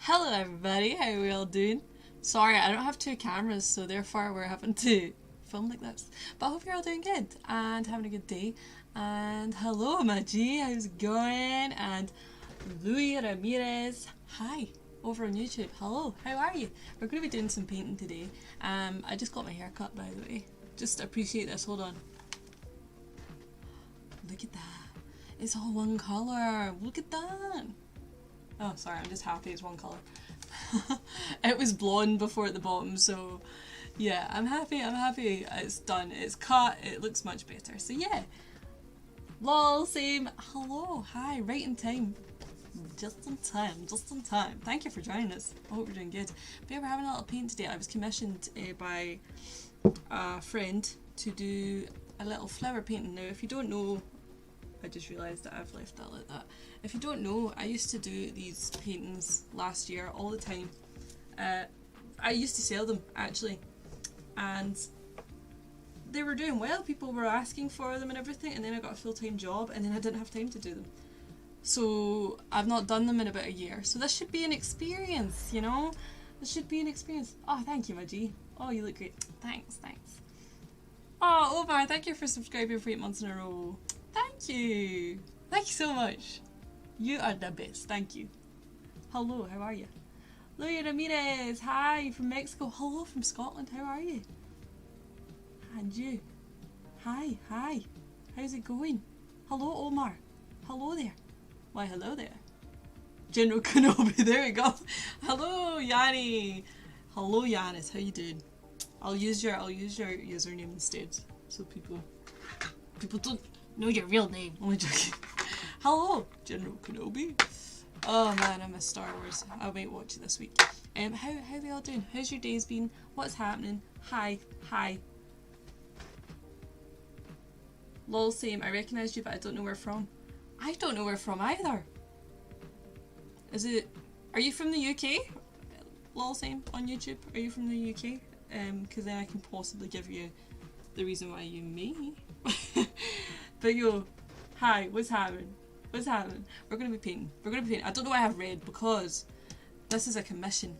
Hello everybody, how are we all doing? Sorry, I don't have two cameras, so therefore we're having to film like this. But I hope you're all doing good and having a good day. And hello my G, how's it going? And Louis Ramirez, hi, over on YouTube. Hello, how are you? We're going to be doing some painting today. I just got my hair cut, by the way. Just appreciate this, hold on. Look at that. It's all one colour. Look at that. Oh, sorry, I'm just happy it's one colour. It was blonde before at the bottom, so yeah, I'm happy it's done, it's cut, it looks much better. So yeah, lol, same, hello, hi, right in time. Just in time. Thank you for joining us. I hope you're doing good. But yeah, we're having a little paint today. I was commissioned by a friend to do a little flower painting. Now, if you don't know, I just realised that I've left that like that. If you don't know, I used to do these paintings last year all the time. I used to sell them actually, and they were doing well. People were asking for them and everything, and then I got a full-time job and then I didn't have time to do them. So I've not done them in about a year. So this should be an experience, you know? This should be an experience. Oh, thank you, my G. Oh, you look great. Thanks. Oh, Omar, thank you for subscribing for 8 months in a row. Thank you so much. You are the best. Thank you. Hello, how are you? Louis Ramirez, hi from Mexico. Hello from Scotland, how are you? And you. Hi. How's it going? Hello, Omar. Hello there. Why, hello there. General Kenobi, there we go. Hello, Yanni. Hello, Yanis, how you doing? I'll use your username instead, so people don't know your real name. I'm joking. Hello, General Kenobi. Oh man, I miss Star Wars. I might watch it this week. How we all doing? How's your days been? What's happening? Hi. Lol, same. I recognised you, but I don't know where from. I don't know where from either. Are you from the UK? Lol, same on YouTube. Are you from the UK? Because then I can possibly give you the reason why you may. But yo, hi, what's happening? We're gonna be painting. I don't know why I have red because this is a commission.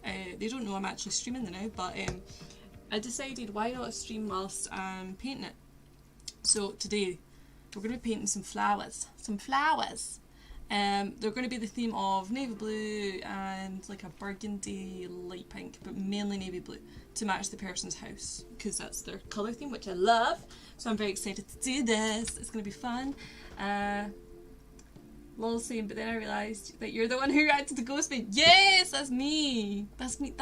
They don't know I'm actually streaming now, but I decided why not stream whilst I'm painting it. So today we're gonna be painting some flowers. They're going to be the theme of navy blue and like a burgundy light pink, but mainly navy blue to match the person's house because that's their colour theme, which I love. So I'm very excited to do this. It's going to be fun. Lol, same, but then I realised that you're the one who reacted to Ghost Maid. Yes, that's me. That's me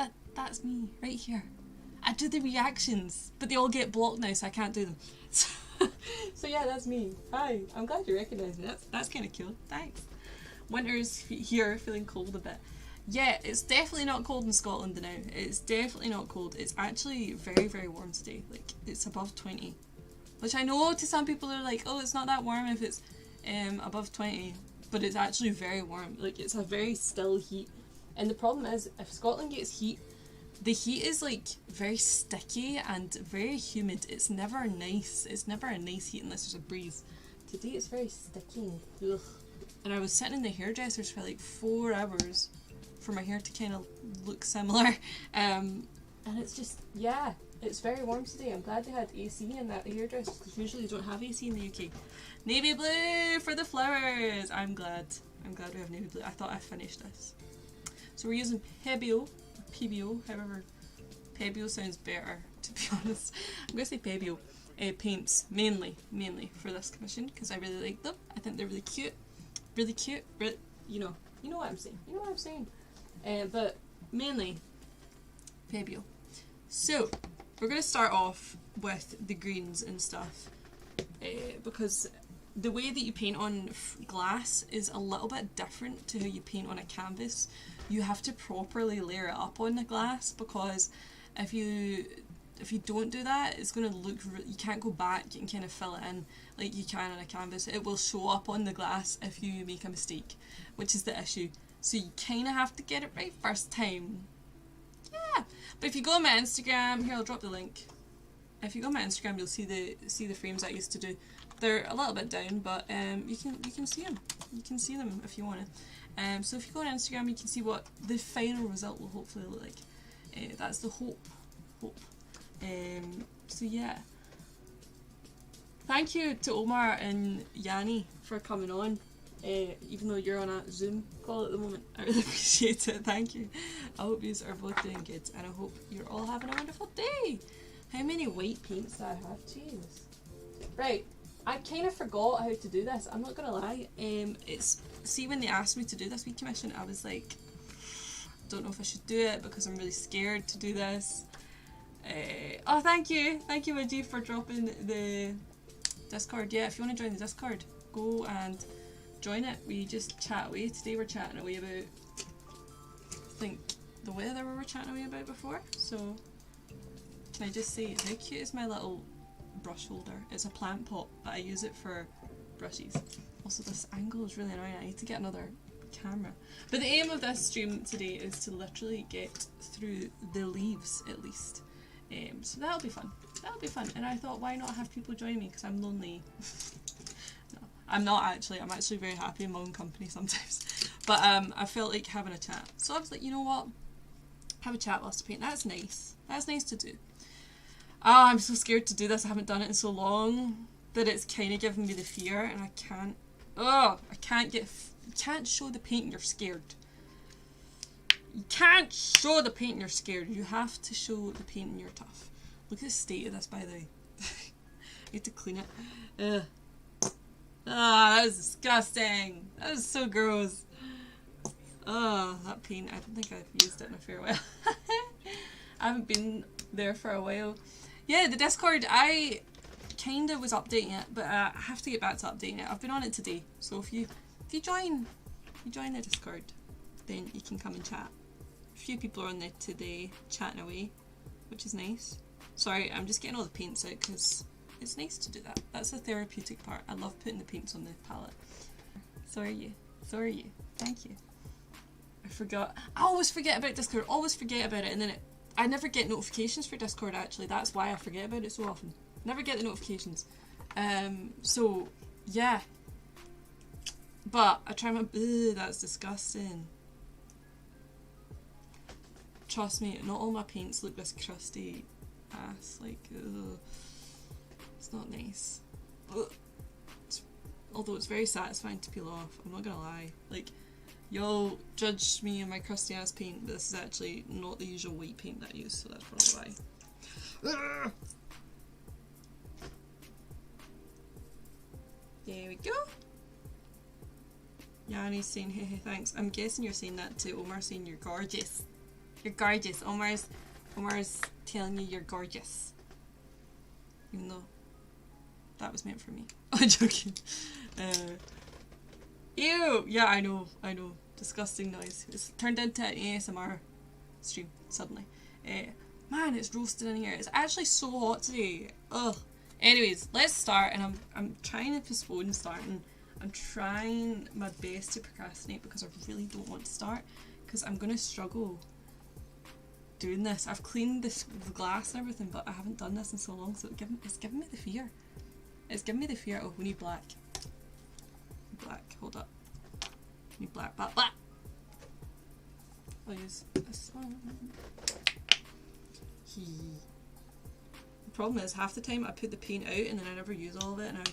right here. I do the reactions, but they all get blocked now, so I can't do them. So yeah, that's me. Hi, I'm glad you recognise me. That's kind of cool. Thanks. Winter's here, feeling cold a bit. Yeah, it's definitely not cold in Scotland now. It's definitely not cold. It's actually very, very warm today. Like, it's above 20. Which I know to some people are like, oh, it's not that warm if it's above 20. But it's actually very warm. Like, it's a very still heat. And the problem is, if Scotland gets heat, the heat is like very sticky and very humid. It's never nice. It's never a nice heat unless there's a breeze. Today it's very sticky. Ugh. And I was sitting in the hairdressers for like 4 hours for my hair to kind of look similar. And it's just, yeah, it's very warm today. I'm glad they had AC in that hairdressers because usually they don't have AC in the UK. Navy blue for the flowers. I'm glad we have navy blue. I thought I finished this. So we're using PBO, however, Pebio sounds better, to be honest. I'm going to say Pebio paints, mainly for this commission, because I really like them. I think they're really cute, but you know what I'm saying. But mainly Pebio. So, we're going to start off with the greens and stuff, because the way that you paint on glass is a little bit different to how you paint on a canvas. You have to properly layer it up on the glass, because if you don't do that, it's going to look, you can't go back and kind of fill it in like you can on a canvas. It will show up on the glass if you make a mistake, which is the issue. So you kind of have to get it right first time. Yeah, but if you go on my Instagram, here I'll drop the link. If you go on my Instagram, you'll see the frames I used to do. They're a little bit down, but you can see them. You can see them if you want to. So if you go on Instagram, you can see what the final result will hopefully look like. That's the hope. So yeah. Thank you to Omar and Yanni for coming on. Even though you're on a Zoom call at the moment, I really appreciate it. Thank you. I hope you are both doing good, and I hope you're all having a wonderful day. How many white paints do I have? Jesus. Right, I kind of forgot how to do this. I'm not gonna lie. See, when they asked me to do this week commission, I was like, don't know if I should do it because I'm really scared to do this. Oh, thank you, Majid, for dropping the Discord. Yeah, if you want to join the Discord, go and join it. We just chat away. Today we're chatting away about, I think, the weather we were chatting away about before. So can I just say, how cute is my little brush holder? It's a plant pot, but I use it for brushes. Also, this angle is really annoying. I need to get another camera. But the aim of this stream today is to literally get through the leaves at least. So that'll be fun. And I thought, why not have people join me, because I'm lonely. No, I'm not actually. I'm actually very happy in my own company sometimes. But I felt like having a chat. So I was like, you know what? Have a chat whilst I paint. That's nice. That's nice to do. Oh, I'm so scared to do this. I haven't done it in so long that it's kind of giving me the fear, and I can't. Oh, I can't you can't show the paint you're scared. You can't show the paint you're scared. You have to show the paint you're tough. Look at the state of this, by the way. I need to clean it. That was disgusting. That was so gross. Oh, that paint. I don't think I've used it in a fair while. I haven't been there for a while. Yeah, the Discord, I kind of was updating it, but I have to get back to updating it. I've been on it today, so if you join the Discord, then you can come and chat. A few people are on there today, chatting away, which is nice. Sorry, I'm just getting all the paints out because it's nice to do that. That's the therapeutic part. I love putting the paints on the palette. So are you. Thank you. I forgot. I always forget about Discord. Always forget about it, and then I never get notifications for Discord. Actually, that's why I forget about it so often. Never get the notifications. So yeah. But I try my. Ugh, that's disgusting. Trust me, not all my paints look this crusty ass. Like, ugh. It's not nice. Although it's very satisfying to peel off. I'm not gonna lie. Like, you'll judge me and my crusty ass paint, but this is actually not the usual white paint that I use, so that's probably why. There we go. Yanni's saying, hey, thanks. I'm guessing you're saying that to Omar, saying you're gorgeous. You're gorgeous. Omar's telling you you're gorgeous. Even though that was meant for me. I'm joking. Ew! Yeah, I know. Disgusting noise. It's turned into an ASMR stream, suddenly. Man, it's roasting in here. It's actually so hot today. Ugh. Anyways, let's start, and I'm trying to postpone starting. I'm trying my best to procrastinate because I really don't want to start, because I'm going to struggle doing this. I've cleaned the glass and everything, but I haven't done this in so long, so it's giving me the fear. It's giving me the fear. Oh, we need black. Black, hold up. We need black. I'll use this one. The problem is, half the time I put the paint out and then I never use all of it, and I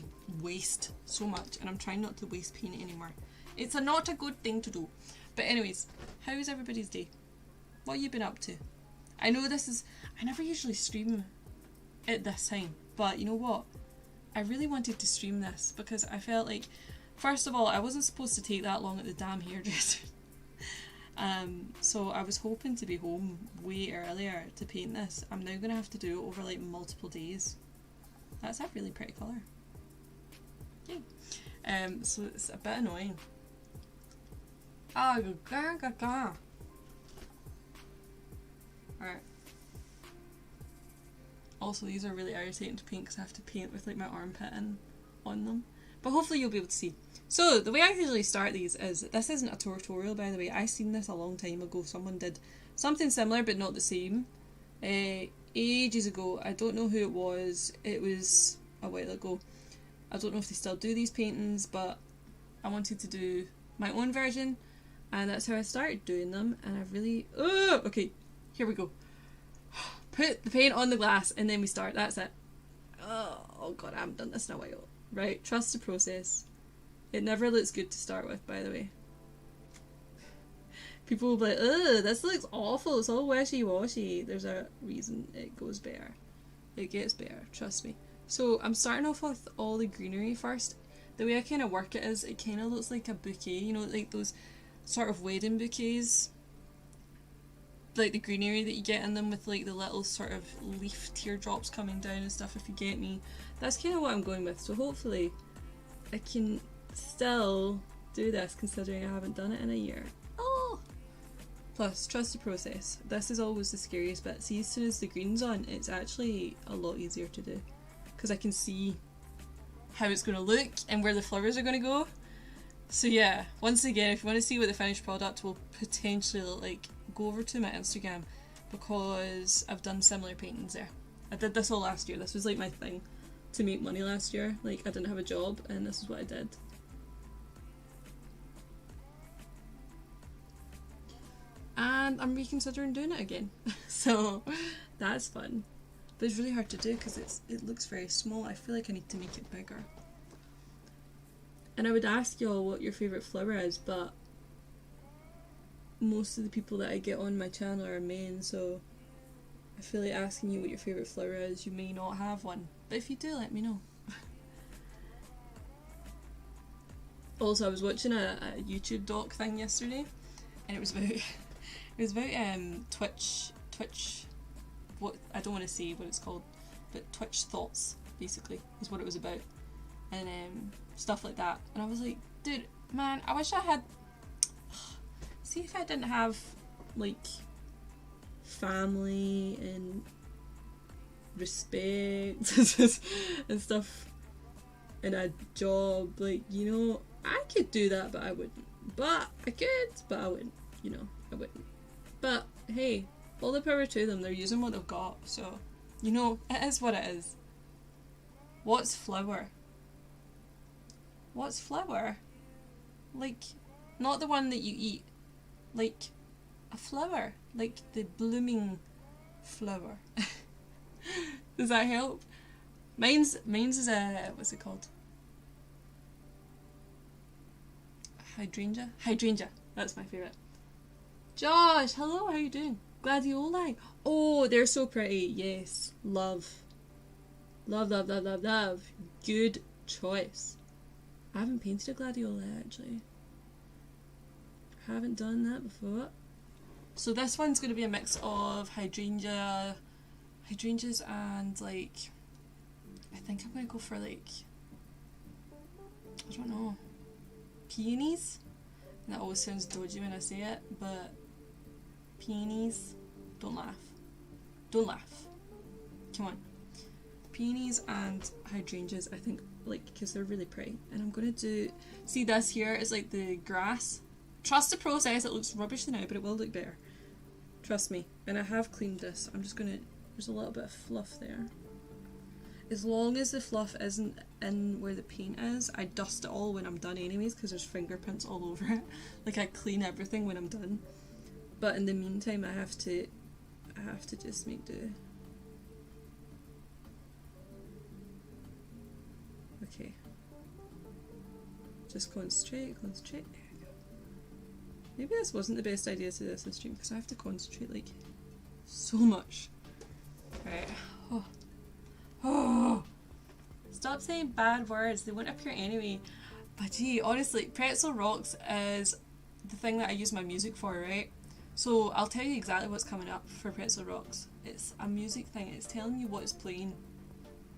waste so much, and I'm trying not to waste paint anymore. It's not a good thing to do. But anyways, how's everybody's day? What have you been up to? I know I never usually stream at this time, but you know what? I really wanted to stream this because I felt like, first of all, I wasn't supposed to take that long at the damn hairdresser. So I was hoping to be home way earlier to paint this. I'm now going to have to do it over like multiple days. That's a really pretty colour. Yay. So it's a bit annoying. Alright. Also, these are really irritating to paint because I have to paint with like my armpit on them. But hopefully you'll be able to see. So, the way I usually start these is, this isn't a tutorial by the way, I seen this a long time ago. Someone did something similar but not the same. Ages ago. I don't know who it was a while ago. I don't know if they still do these paintings, but I wanted to do my own version. And that's how I started doing them, and I really... Oh, okay, here we go. Put the paint on the glass, and then we start. That's it. Oh god, I haven't done this in a while. Right, trust the process. It never looks good to start with, by the way. People will be like, ugh, this looks awful, it's all wishy-washy. There's a reason it goes better. It gets better, trust me. So I'm starting off with all the greenery first. The way I kind of work it is, it kind of looks like a bouquet, you know, like those sort of wedding bouquets. Like the greenery that you get in them with like the little sort of leaf teardrops coming down and stuff, if you get me. That's kind of what I'm going with, so hopefully I can still do this considering I haven't done it in a year. Oh! Plus, trust the process. This is always the scariest bit. See, as soon as the green's on, it's actually a lot easier to do. Because I can see how it's going to look and where the flowers are going to go. So yeah, once again, if you want to see what the finished product will potentially look like, go over to my Instagram, because I've done similar paintings there. I did this all last year. This was like my thing to make money last year. Like, I didn't have a job and this is what I did. And I'm reconsidering doing it again. So that's fun. But it's really hard to do because it looks very small. I feel like I need to make it bigger. And I would ask y'all what your favourite flower is, but most of the people that I get on my channel are men, so I feel like asking you what your favourite flower is, you may not have one. But if you do, let me know. Also, I was watching a YouTube doc thing yesterday, and it was about Twitch, what, I don't want to say what it's called, but Twitch thoughts, basically, is what it was about. And stuff like that. And I was like, dude, man, I wish I had... See if I didn't have, like, family and respect and stuff and a job, like, you know, I could do that, but I wouldn't. But I could, but I wouldn't, you know, I wouldn't. But hey, all the power to them, they're using what they've got, so, you know, it is what it is. What's flower? What's flower? Like, not the one that you eat. Like, a flower. Like, the blooming flower. Does that help? Mine's is a, what's it called? Hydrangea? Hydrangea. That's my favourite. Josh, hello, how you doing? Gladioli. Oh, they're so pretty. Yes. Love. Love, love, love, love, love. Good choice. I haven't painted a gladioli, actually. Haven't done that before. So this one's going to be a mix of hydrangeas and, like, I think I'm going to go for, like, I don't know, peonies? And that always sounds dodgy when I say it, but peonies, don't laugh. Don't laugh. Come on. Peonies and hydrangeas, I think, like, because they're really pretty. And I'm going to do, see this here is like the grass. Trust the process, it looks rubbish now, but it will look better. Trust me. And I have cleaned this. I'm just going to, there's a little bit of fluff there. As long as the fluff isn't in where the paint is, I dust it all when I'm done anyways, because there's fingerprints all over it. Like, I clean everything when I'm done. But in the meantime, I have to just make do. Okay. Just concentrate. There you go. Maybe this wasn't the best idea to do this in stream, because I have to concentrate, like, so much. Right. Oh. Stop saying bad words, they won't appear anyway. But gee, honestly, Pretzel Rocks is the thing that I use my music for, right? So I'll tell you exactly what's coming up for Pretzel Rocks. It's a music thing, it's telling you what it's playing.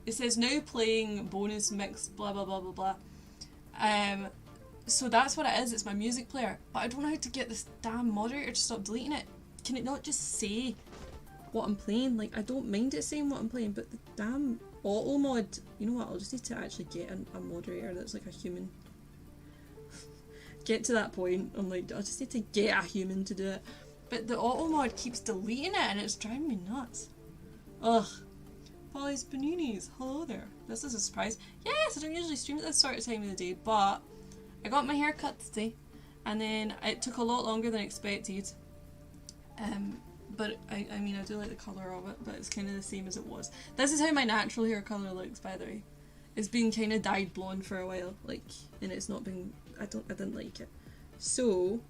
It says now playing bonus mix blah blah blah blah blah. So that's what it is, it's my music player. But I don't know how to get this damn moderator to stop deleting it. Can it not just say what I'm playing? Like, I don't mind it saying what I'm playing, but the damn auto mod, you know what, I'll just need to actually get a moderator that's like a human. Get to that point, I'm like, I just need to get a human to do it. But the auto mod keeps deleting it and it's driving me nuts. Ugh. Polly's Paninis, hello there. This is a surprise. Yes, I don't usually stream at this sort of time of the day, but I got my hair cut today And then it took a lot longer than expected. But I mean, I do like the colour of it, but it's kind of the same as it was. This is how my natural hair colour looks, by the way. It's been kind of dyed blonde for a while, like, and it's not been, I didn't like it. So,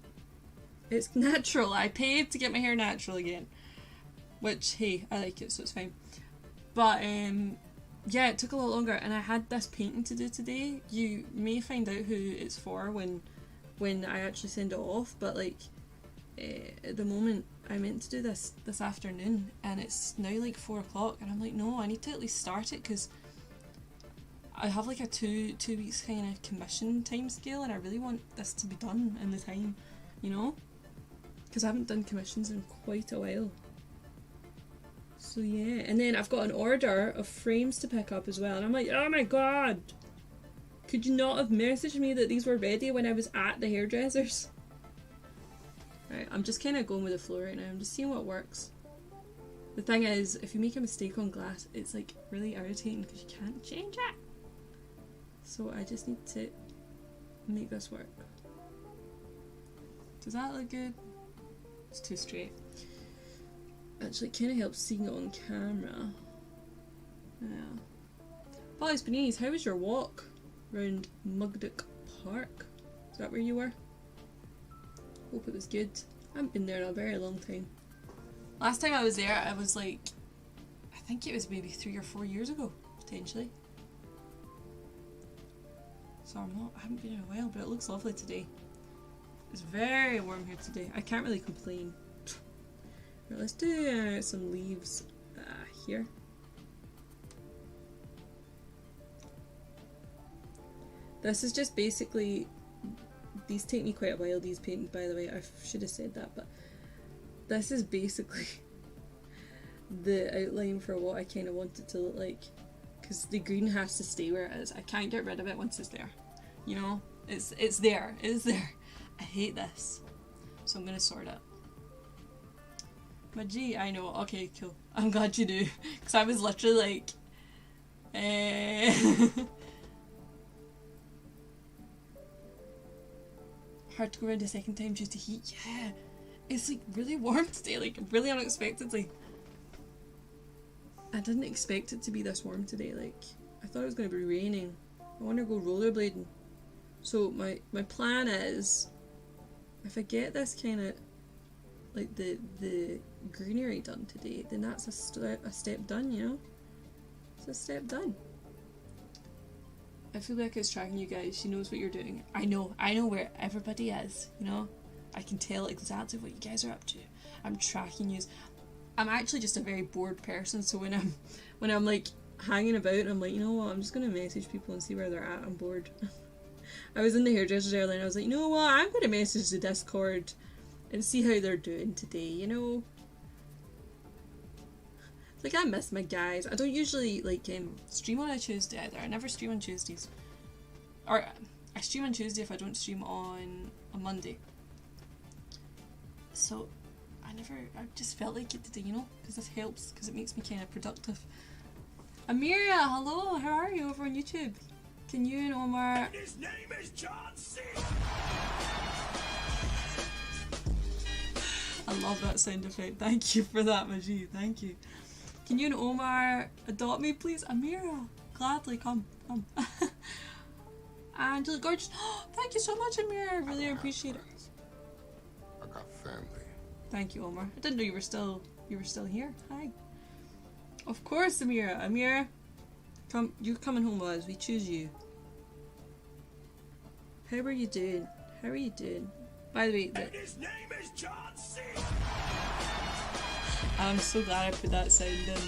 it's natural. I paid to get my hair natural again. Which, hey, I like it, so it's fine. But, yeah, it took a lot longer, and I had this painting to do today. You may find out who it's for when I actually send it off, but, like, at the moment, I meant to do this afternoon, and it's now like 4 o'clock, and I'm like, no, I need to at least start it, because I have like a two weeks kind of commission time scale, and I really want this to be done in the time, you know? Because I haven't done commissions in quite a while. So yeah, and then I've got an order of frames to pick up as well, and I'm like, oh my god! Could you not have messaged me that these were ready when I was at the hairdressers? Right, I'm just kind of going with the flow right now. I'm just seeing what works. The thing is, if you make a mistake on glass, it's like really irritating because you can't change it. So I just need to make this work. Does that look good? It's too straight. Actually, it kind of helps seeing it on camera. Yeah. Polly's Beneath, how was your walk around Mugdock Park? Is that where you were? Hope it was good. I haven't been there in a very long time. Last time I was there, I was like, I think it was maybe 3 or 4 years ago, potentially. So I haven't been in a while, but it looks lovely today. It's very warm here today. I can't really complain. Right, let's do some leaves here. This is just basically, these take me quite a while, these paintings, by the way. I should have said that, but this is basically the outline for what I kind of want it to look like. Because the green has to stay where it is. I can't get rid of it once it's there. You know? It's there. It is there. I hate this. So I'm going to sort it. But gee, I know. Okay, cool. I'm glad you do. Because I was literally like... Hard to go around a second time due to heat. Yeah. It's like really warm today. Like really unexpectedly. I didn't expect it to be this warm today. Like, I thought it was going to be raining. I want to go rollerblading. So my plan is, if I get this kind of, like the greenery done today, then that's a step done, you know? It's a step done. I feel like it's tracking you guys. She knows what you're doing. I know where everybody is, you know? I can tell exactly what you guys are up to. I'm tracking you. I'm actually just a very bored person, so when I'm like hanging about, I'm like, you know what, I'm just gonna message people and see where they're at. I'm bored. I was in the hairdressers earlier and I was like, you know what, I'm gonna message the Discord and see how they're doing today, you know? It's like, I miss my guys. I don't usually like stream on a Tuesday either. I never stream on Tuesdays. Or I stream on Tuesday if I don't stream on a Monday. So I just felt like it today, you know, because this helps, because it makes me kind of productive. Amira, hello, how are you over on YouTube? Can you and Omar... And his name is John C. I love that sound effect. Thank you for that, Majid. Thank you. Can you and Omar adopt me, please? Amira, gladly, come. Angela, gorgeous. Thank you so much, Amira. I really appreciate it. I got family. Thank you, Omar. I didn't know you were still here. Hi. Of course, Amira. Amira, come. You're coming home with us. We choose you. How are you doing? How are you doing? By the way, and his name is John C. I'm so glad I put that sound in.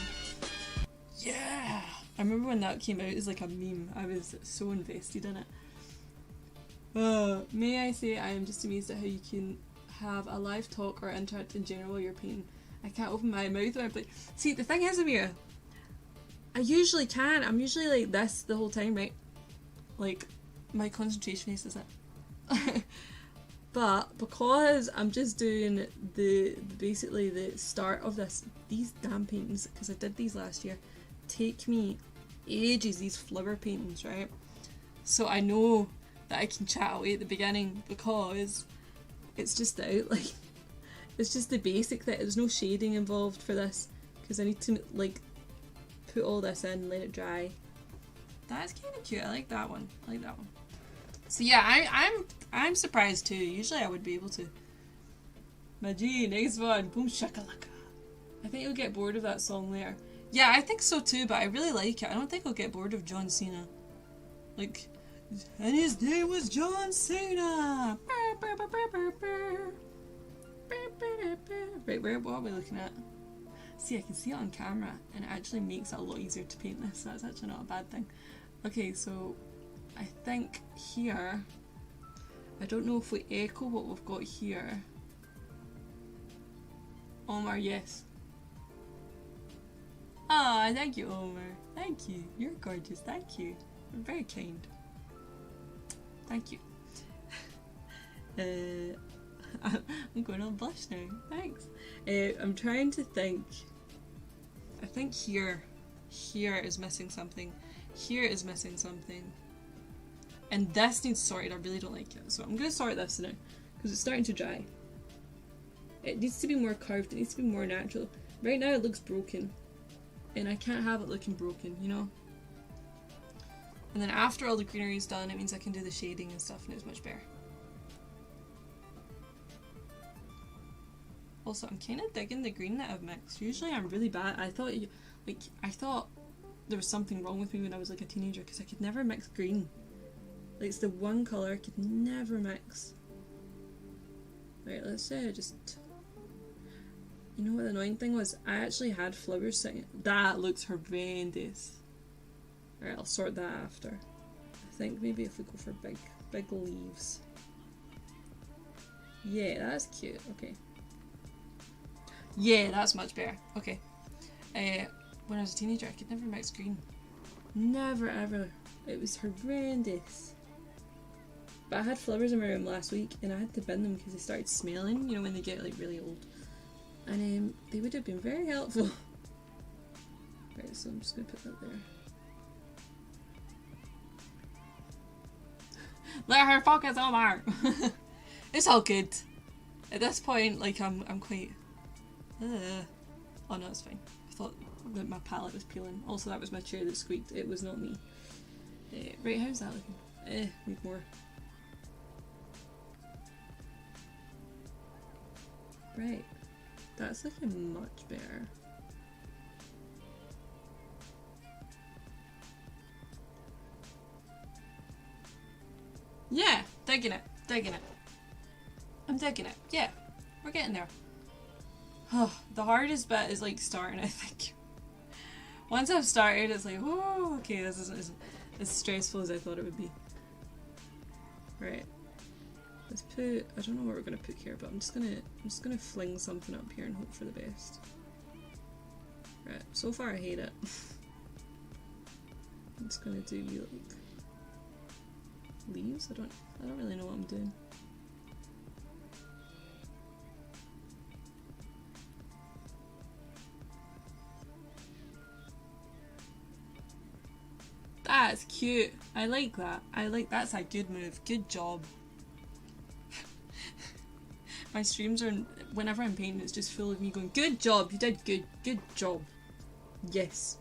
Yeah. I remember when that came out as like a meme. I was so invested in it. May I say, I am just amazed at how you can have a live talk or interact in general while you're painting. I can't open my mouth when I play. See, the thing is, Amira, I usually can. I'm usually like this the whole time, right? Like, my concentration face is it. But because I'm just doing basically the start of these damn paintings, because I did these last year, take me ages, these flower paintings, right? So I know that I can chat away at the beginning because It's just the outline. It's just the basic that there's no shading involved for this, because I need to like put all this in and let it dry. That's kind of cute. I like that one. I like that one. So yeah, I'm surprised too. Usually I would be able to. Maji, next one. Boom shakalaka. I think you'll get bored of that song later. Yeah, I think so too, but I really like it. I don't think I'll get bored of John Cena. Like, and his name was John Cena. Right, what are we looking at? See, I can see it on camera, and it actually makes it a lot easier to paint this, so that's actually not a bad thing. Okay, so I think here, I don't know if we echo what we've got here. Omar, yes. Ah, thank you, Omar. Thank you. You're gorgeous. Thank you. You're very kind. Thank you. I'm going on blush now. Thanks. I'm trying to think. I think here is missing something. Here is missing something. And this needs sorted. I really don't like it. So I'm going to sort this now, because it's starting to dry. It needs to be more curved. It needs to be more natural. Right now it looks broken. And I can't have it looking broken, you know? And then after all the greenery is done, it means I can do the shading and stuff, and it's much better. Also, I'm kind of digging the green that I've mixed. Usually I'm really bad. I thought there was something wrong with me when I was like a teenager, because I could never mix green. Like, it's the one colour I could never mix. Right, let's say I just... You know what the annoying thing was? I actually had flowers sitting. That looks horrendous. Alright, I'll sort that after. I think maybe if we go for big leaves. Yeah, that's cute. Okay. Yeah, that's much better. Okay. When I was a teenager, I could never mix green. Never ever. It was horrendous. But I had flowers in my room last week, and I had to bin them because they started smelling, you know, when they get like really old. And they would have been very helpful. Right, so I'm just going to put that there. Let her focus, Omar! It's all good. At this point, like, I'm quite... Oh no, it's fine. I thought that my palette was peeling. Also, that was my chair that squeaked. It was not me. Right, how's that looking? Need more. Right. That's looking much better. Yeah, digging it, digging it. I'm digging it. Yeah, we're getting there. Oh, the hardest bit is like starting, I think. Once I've started, it's like, oh, okay, this isn't as stressful as I thought it would be. Right. Let's put, I don't know what we're gonna put here, but I'm just gonna fling something up here and hope for the best. Right, so far I hate it. I'm just gonna do like leaves. I don't really know what I'm doing. That's cute. I like that. That's a good move. Good job. My streams are, whenever I'm painting, it's just full of me going, good job, you did good, good job. Yes.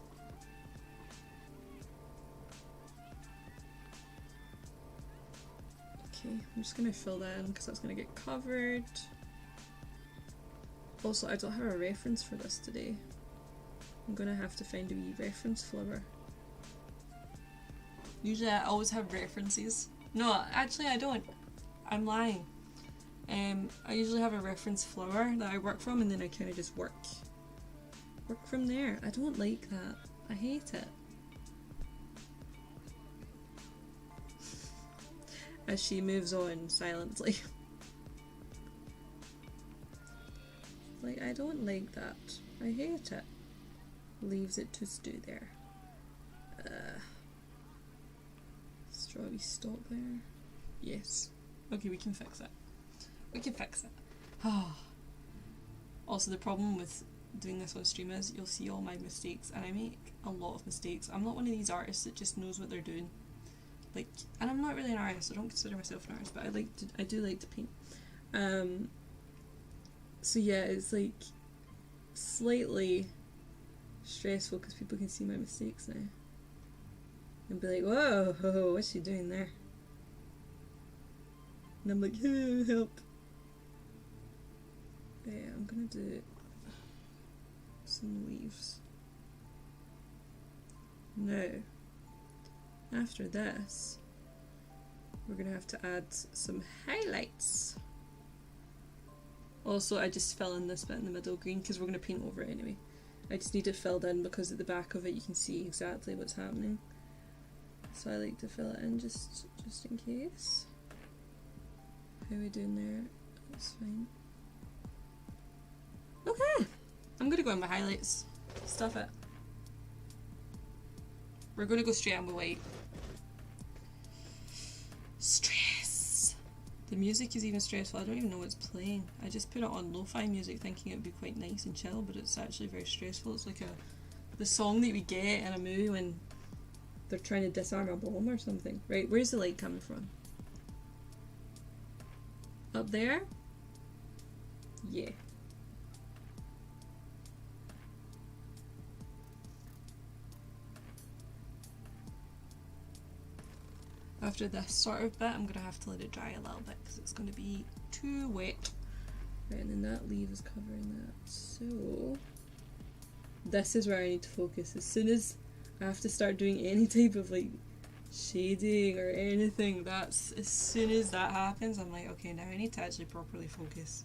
Okay, I'm just going to fill that in because that's going to get covered. Also, I don't have a reference for this today. I'm going to have to find a wee reference flower. Usually I always have references. No, actually I don't. I'm lying. I usually have a reference flower that I work from, and then I kind of just work from there. I don't like that. I hate it. As she moves on silently. Like, I don't like that. I hate it. Leaves it to stew there. Strawberry stop there. Yes. Okay, we can fix it. We can fix it. Also, the problem with doing this on stream is you'll see all my mistakes, and I make a lot of mistakes. I'm not one of these artists that just knows what they're doing. Like, and I'm not really an artist. I don't consider myself an artist, but I do like to paint. So yeah, it's like slightly stressful because people can see my mistakes now and be like, whoa, what's she doing there? And I'm like, help. Yeah, I'm gonna do some leaves. Now, after this, we're gonna have to add some highlights. Also, I just fill in this bit in the middle green because we're gonna paint over it anyway. I just need it filled in because at the back of it you can see exactly what's happening. So I like to fill it in just in case. How are we doing there? That's fine. Okay, I'm gonna go in my highlights. Stuff it. We're gonna go straight on with white. Stress. The music is even stressful. I don't even know what's playing. I just put it on lo-fi music thinking it would be quite nice and chill, but it's actually very stressful. It's like the song that we get in a movie when they're trying to disarm a bomb or something. Right, where's the light coming from? Up there? Yeah. After this sort of bit, I'm going to have to let it dry a little bit because it's going to be too wet. Right, and then that leaf is covering that. So, this is where I need to focus. As soon as I have to start doing any type of like shading or anything, as soon as that happens, I'm like, okay, now I need to actually properly focus.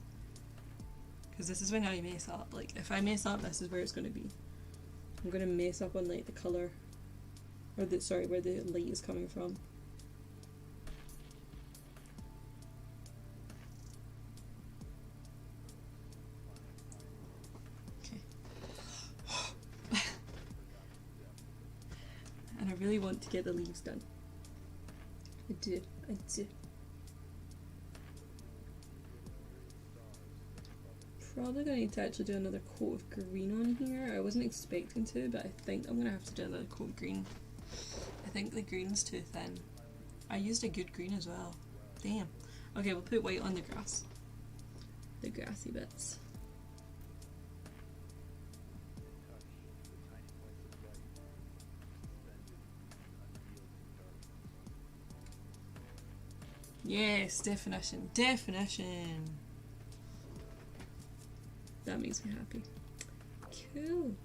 Because this is when I mess up. Like, if I mess up, this is where it's going to be. I'm going to mess up on like the colour, or where the light is coming from. And I really want to get the leaves done. I do. Probably gonna need to actually do another coat of green on here. I wasn't expecting to, but I think I'm gonna have to do another coat of green. I think the green's too thin. I used a good green as well. Damn. Okay, we'll put white on the grass. The grassy bits. Yes, definition. That makes me happy. Cool.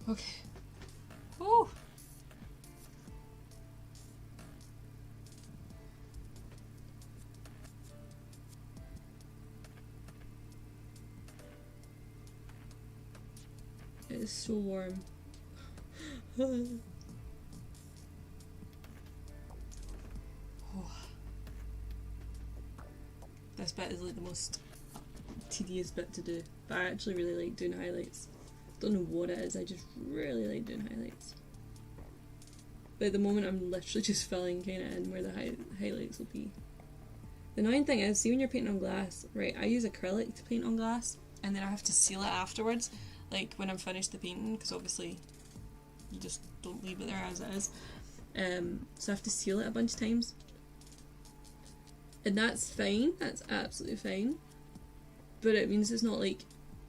Okay. Oh. It is so warm. Oh. This bit is like the most tedious bit to do, but I actually really like doing highlights. Don't know what it is, I just really like doing highlights. But at the moment I'm literally just filling kind of in where the highlights will be. The annoying thing is, see when you're painting on glass, right, I use acrylic to paint on glass, and then I have to seal it afterwards, like when I'm finished the painting, because obviously you just don't leave it there as it is. So I have to seal it a bunch of times. And that's fine, that's absolutely fine. But it means it's not like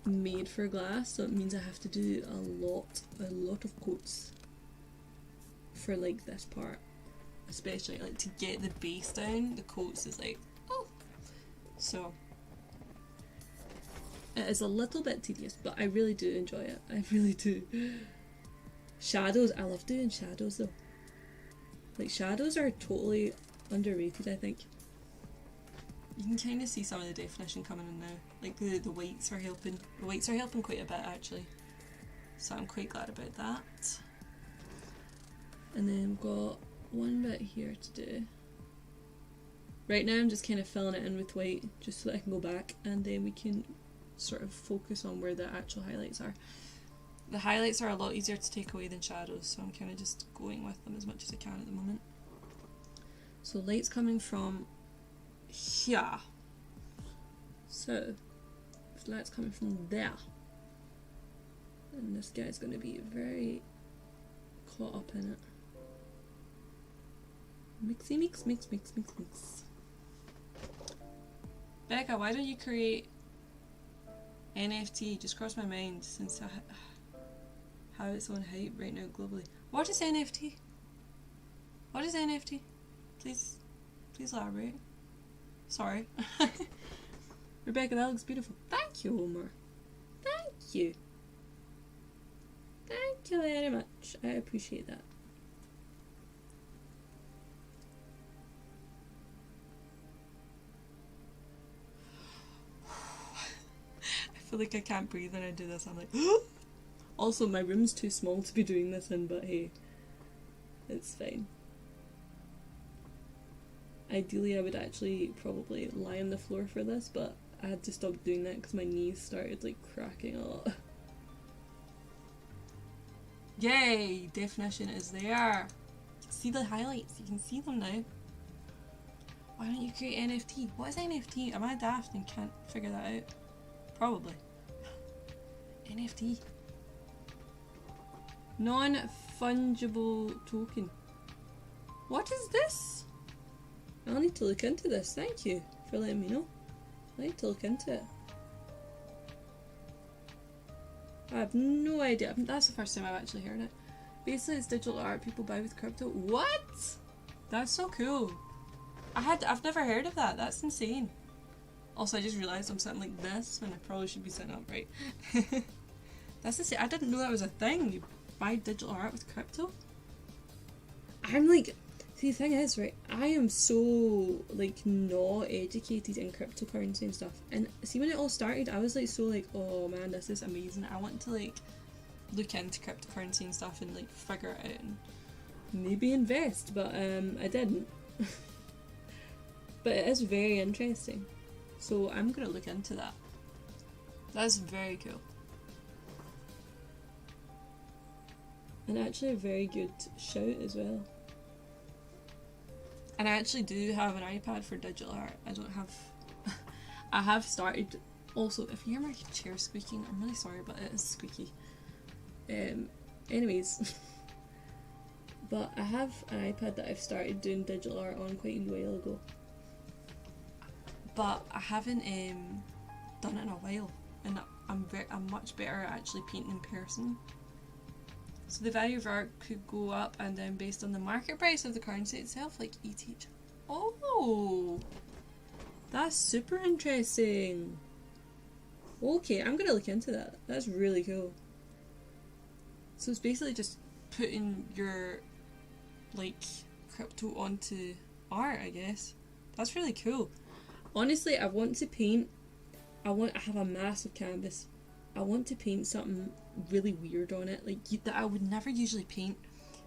made for glass, so it means I have to do a lot of coats for like this part. Especially like to get the base down, the coats is like, oh. So it is a little bit tedious, but I really do enjoy it. I really do. Shadows, I love doing shadows though. Like shadows are totally underrated, I think. You can kind of see some of the definition coming in now. Like the whites are helping. The whites are helping quite a bit actually. So I'm quite glad about that. And then we've got one bit here to do. Right now I'm just kind of filling it in with white just so that I can go back and then we can sort of focus on where the actual highlights are. The highlights are a lot easier to take away than shadows, so I'm kind of just going with them as much as I can at the moment. So light's coming from here. So So that's coming from there. And this guy's going to be very caught up in it. Mixy mix, mix, mix, mix, mix. Becca, why don't you create NFT? Just crossed my mind since how it's on hype right now globally. What is NFT? What is NFT? Please elaborate. Sorry. Rebecca, that looks beautiful. Thank you, Omar. Thank you. Thank you very much. I appreciate that. I feel like I can't breathe when I do this. I'm like, also my room's too small to be doing this in, but hey, it's fine. Ideally I would actually probably lie on the floor for this, but I had to stop doing that because my knees started like cracking a lot. Yay! Definition is there. You can see the highlights, you can see them now. Why don't you create NFT? What is NFT? Am I daft and can't figure that out? Probably. NFT. Non-fungible token. What is this? I'll need to look into this. Thank you for letting me know. I need to look into it. I have no idea. That's the first time I've actually heard it. Basically, it's digital art people buy with crypto. What? That's so cool. I've never heard of that. That's insane. Also, I just realised I'm sitting like this when I probably should be sitting upright. That's insane. I didn't know that was a thing. You buy digital art with crypto? I'm like... See, the thing is, right, I am so, like, not educated in cryptocurrency and stuff. And see, when it all started, I was, like, so, like, oh, man, this is amazing. I want to, like, look into cryptocurrency and stuff and, like, figure it out and maybe invest. But, I didn't. But it is very interesting. So I'm going to look into that. That's very cool. And actually a very good shout as well. And I actually do have an iPad for digital art. I don't have... I have started... Also, if you hear my chair squeaking, I'm really sorry, but it is squeaky. Anyways. But I have an iPad that I've started doing digital art on quite a while ago. But I haven't done it in a while. And I'm much better at actually painting in person. So the value of art could go up and down based on the market price of the currency itself, like ETH. Oh! That's super interesting. Okay, I'm gonna look into that. That's really cool. So it's basically just putting your, like, crypto onto art, I guess. That's really cool. Honestly, I want to paint. I have a massive canvas. I want to paint something really weird on it, like that I would never usually paint.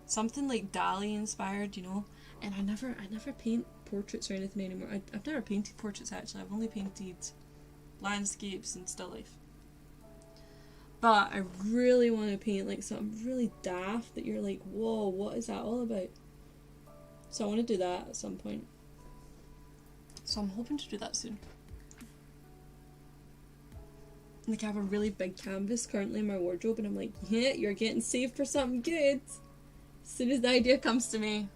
Something like Dali inspired, you know. And I never paint portraits or anything anymore. I've never painted portraits actually. I've only painted landscapes and still life. But I really want to paint like something really daft that you're like, whoa, what is that all about? So I want to do that at some point. So I'm hoping to do that soon. Like I have a really big canvas currently in my wardrobe and I'm like, yeah, you're getting saved for something good. As soon as the idea comes to me,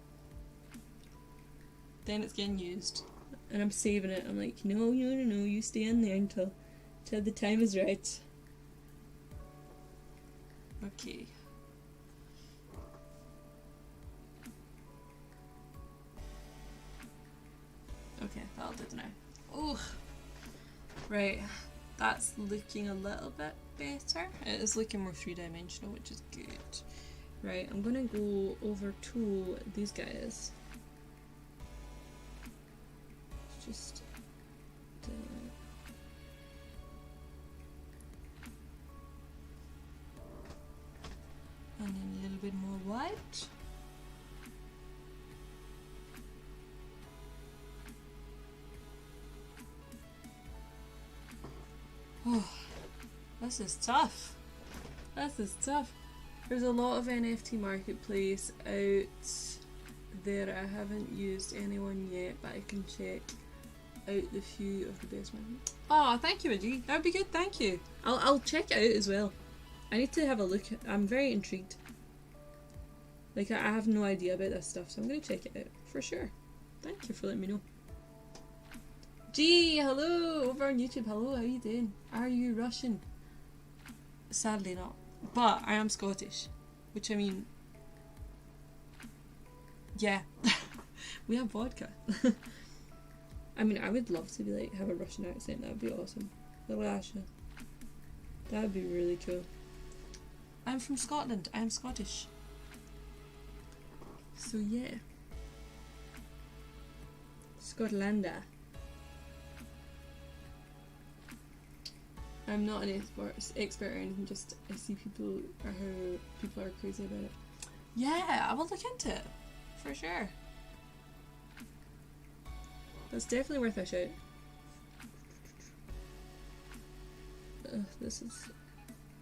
then it's getting used. And I'm saving it. I'm like, no, you stay in there until the time is right. Okay. Okay, that'll do now. Oh, right. That's looking a little bit better. It is looking more three-dimensional, which is good. Right, I'm gonna go over to these guys. Just and then a little bit more white. Oh, this is tough. This is tough. There's a lot of NFT marketplace out there. I haven't used anyone yet, but I can check. out the few of the best ones. Oh, thank you, G. That would be good. Thank you. I'll check it out as well. I need to have a look. I'm very intrigued. Like, I have no idea about this stuff, so I'm going to check it out for sure. Thank you for letting me know. Gee, hello, over on YouTube. Hello, how you doing? Are you Russian? Sadly not. But I am Scottish. Which, I mean... Yeah. We have vodka. I mean, I would love to be like, have a Russian accent. That would be awesome. Russia. That would be really cool. I'm from Scotland. I am Scottish. So yeah. Scotlanda. I'm not an expert or anything, just I see people or how people are crazy about it. Yeah, I will look into it. For sure. That's definitely worth a shout. This is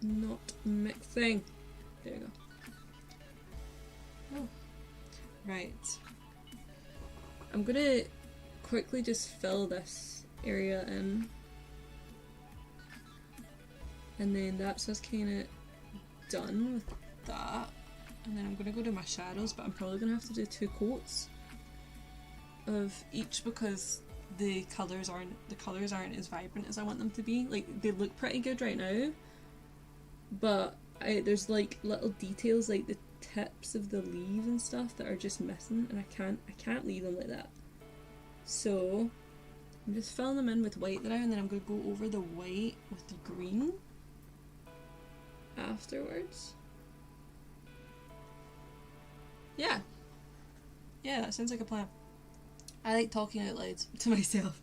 not mixing. There you go. Oh. Right. I'm gonna quickly just fill this area in. And then that's us kind of done with that. And then I'm gonna go to my shadows, but I'm probably gonna have to do 2 coats of each because the colours aren't as vibrant as I want them to be. Like, they look pretty good right now, but there's like little details like the tips of the leaf and stuff that are just missing, and I can't leave them like that. So I'm just filling them in with white now, and then I'm going to go over the white with the green afterwards. Yeah, that sounds like a plan. I like talking out loud to myself.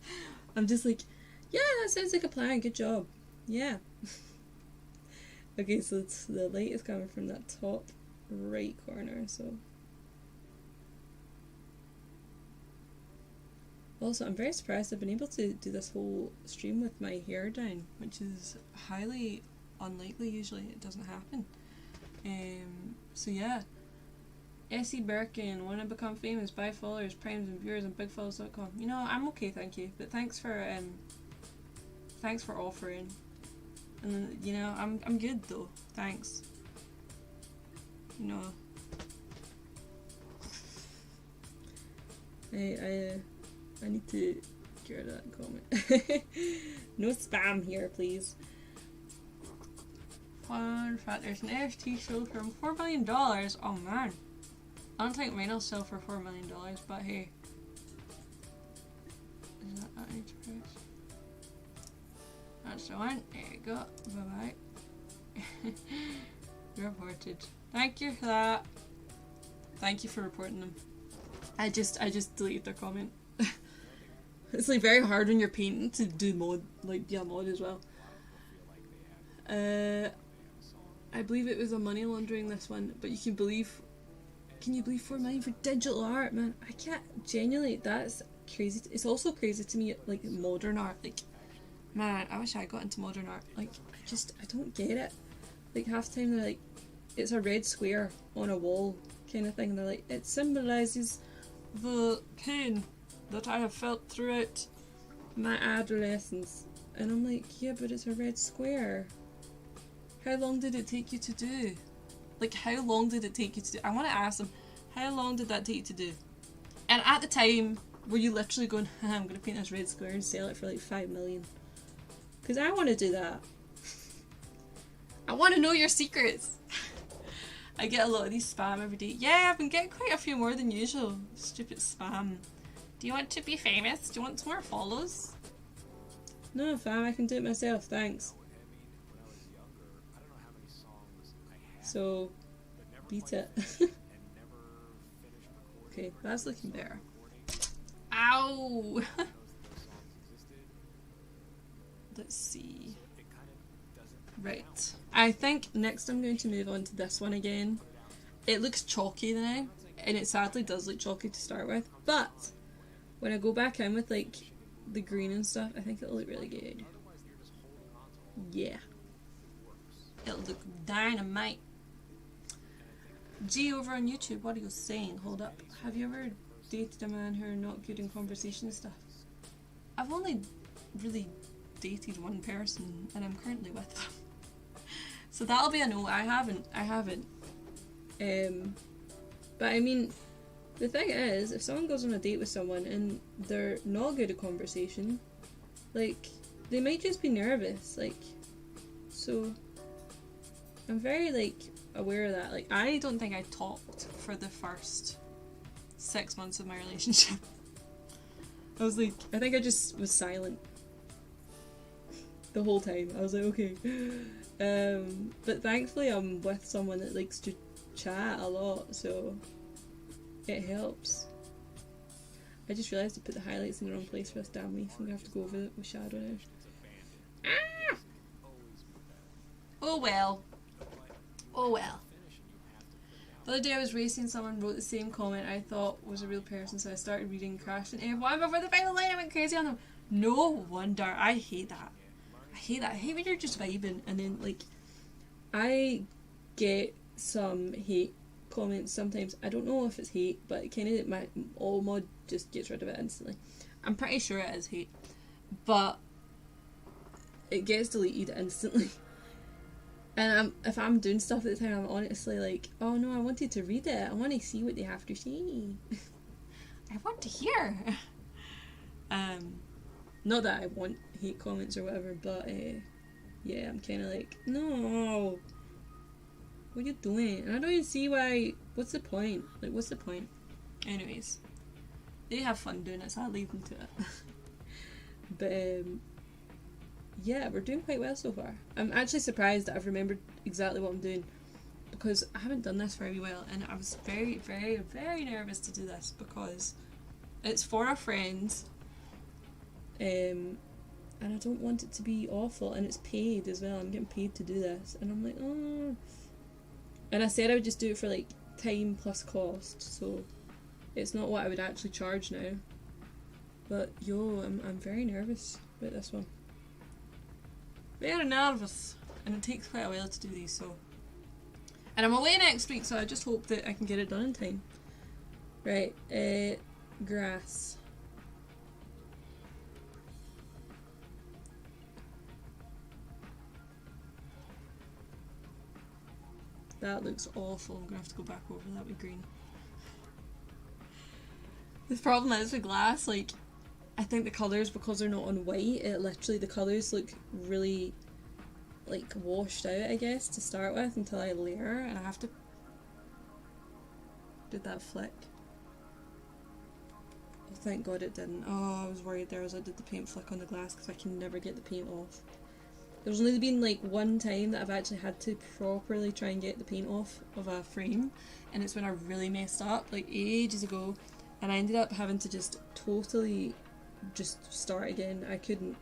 I'm just like, yeah, that sounds like a plan, good job. Yeah. Okay, so the light is coming from that top right corner, so. Also, I'm very surprised I've been able to do this whole stream with my hair down, which is highly unlikely. Usually it doesn't happen. So yeah. Essie Birkin, when I become famous, buy followers, primes and viewers on bigfollows.com. You know, I'm okay, thank you. But thanks for offering. And you know, I'm good though. Thanks. You know. I need to get rid of that comment. No spam here, please. Fun fact, there's an NFT sold for $4 million. Oh man. I don't think mine will sell for $4 million, but hey. Is that each price? That's the one. There you go. Bye bye. Reported. Thank you for that. Thank you for reporting them. I just deleted their comment. It's like very hard when you're painting to do mod, like be a mod as well. I believe it was a money laundering, this one, but can you believe $4 million for digital art, man? I can't, genuinely, that's crazy. It's also crazy to me, like modern art, like, man, I wish I got into modern art. Like, I don't get it. Like, half the time they're like, it's a red square on a wall kind of thing, and they're like, it symbolises the pain that I have felt throughout my adolescence. And I'm like, yeah, but it's a red square. How long did it take you to do? Like, how long did it take you to do? I want to ask them, how long did that take you to do? And at the time, were you literally going, I'm going to paint this red square and sell it for like 5 million? Because I want to do that. I want to know your secrets. I get a lot of these spam every day. Yeah, I've been getting quite a few more than usual. Stupid spam. Do you want to be famous? Do you want some more follows? No, fam, I can do it myself, thanks. So, beat it. Okay, that's looking better. Ow! Let's see. Right. I think next I'm going to move on to this one again. It looks chalky now, and it sadly does look chalky to start with, but when I go back in with like the green and stuff, I think it'll look really good. Yeah. It'll look dynamite. G over on YouTube, what are you saying? Hold up. Have you ever dated a man who are not good in conversation and stuff? I've only really dated one person, and I'm currently with them. So that'll be a no. I haven't. But I mean, the thing is, if someone goes on a date with someone and they're not good at conversation, like, they might just be nervous, like, so I'm very, like, aware of that. Like, I don't think I talked for the first 6 months of my relationship. I was like, I think I just was silent the whole time. I was like, okay. But thankfully I'm with someone that likes to chat a lot, so it helps. I just realised I put the highlights in the wrong place for this damn leaf. I'm gonna have to go over it with shadow now. Ah! Oh well. Oh well. The other day I was racing, someone wrote the same comment I thought was a real person, so I started reading, crashed into everyone before the final line. I went crazy on them. No wonder. I hate that. I hate that. I hate when you're just vibing and then, like, I get some hate comments sometimes. I don't know if it's hate, but kind of my all mod just gets rid of it instantly. I'm pretty sure it is hate, but it gets deleted instantly. And if I'm doing stuff at the time, I'm honestly like, oh no, I wanted to read it. I want to see what they have to say. I want to hear. Not that I want hate comments or whatever, but yeah, I'm kind of like, no, what are you doing? And I don't even see why. What's the point? Like, what's the point? Anyways, they have fun doing it, so I'll leave them to it. But yeah, we're doing quite well so far. I'm actually surprised that I've remembered exactly what I'm doing, because I haven't done this for a wee while, and I was very, very, very nervous to do this because it's for a friend, and I don't want it to be awful, and it's paid as well. I'm getting paid to do this, and I'm like, oh. And I said I would just do it for like time plus cost, so it's not what I would actually charge now. But yo, I'm very nervous about this one. Very nervous, and it takes quite a while to do these, so. And I'm away next week, so I just hope that I can get it done in time. Right, grass. That looks awful. I'm gonna have to go back over that with green. The problem is with glass, like, I think the colours, because they're not on white, it literally, the colours look really, like, washed out, I guess, to start with, until I layer, and I have to... Did that flick? Oh, thank God it didn't. Oh, I was worried there as I did the paint flick on the glass, because I can never get the paint off. There's only been, like, one time that I've actually had to properly try and get the paint off of a frame, and it's when I really messed up, like, ages ago, and I ended up having to just totally just start again. I couldn't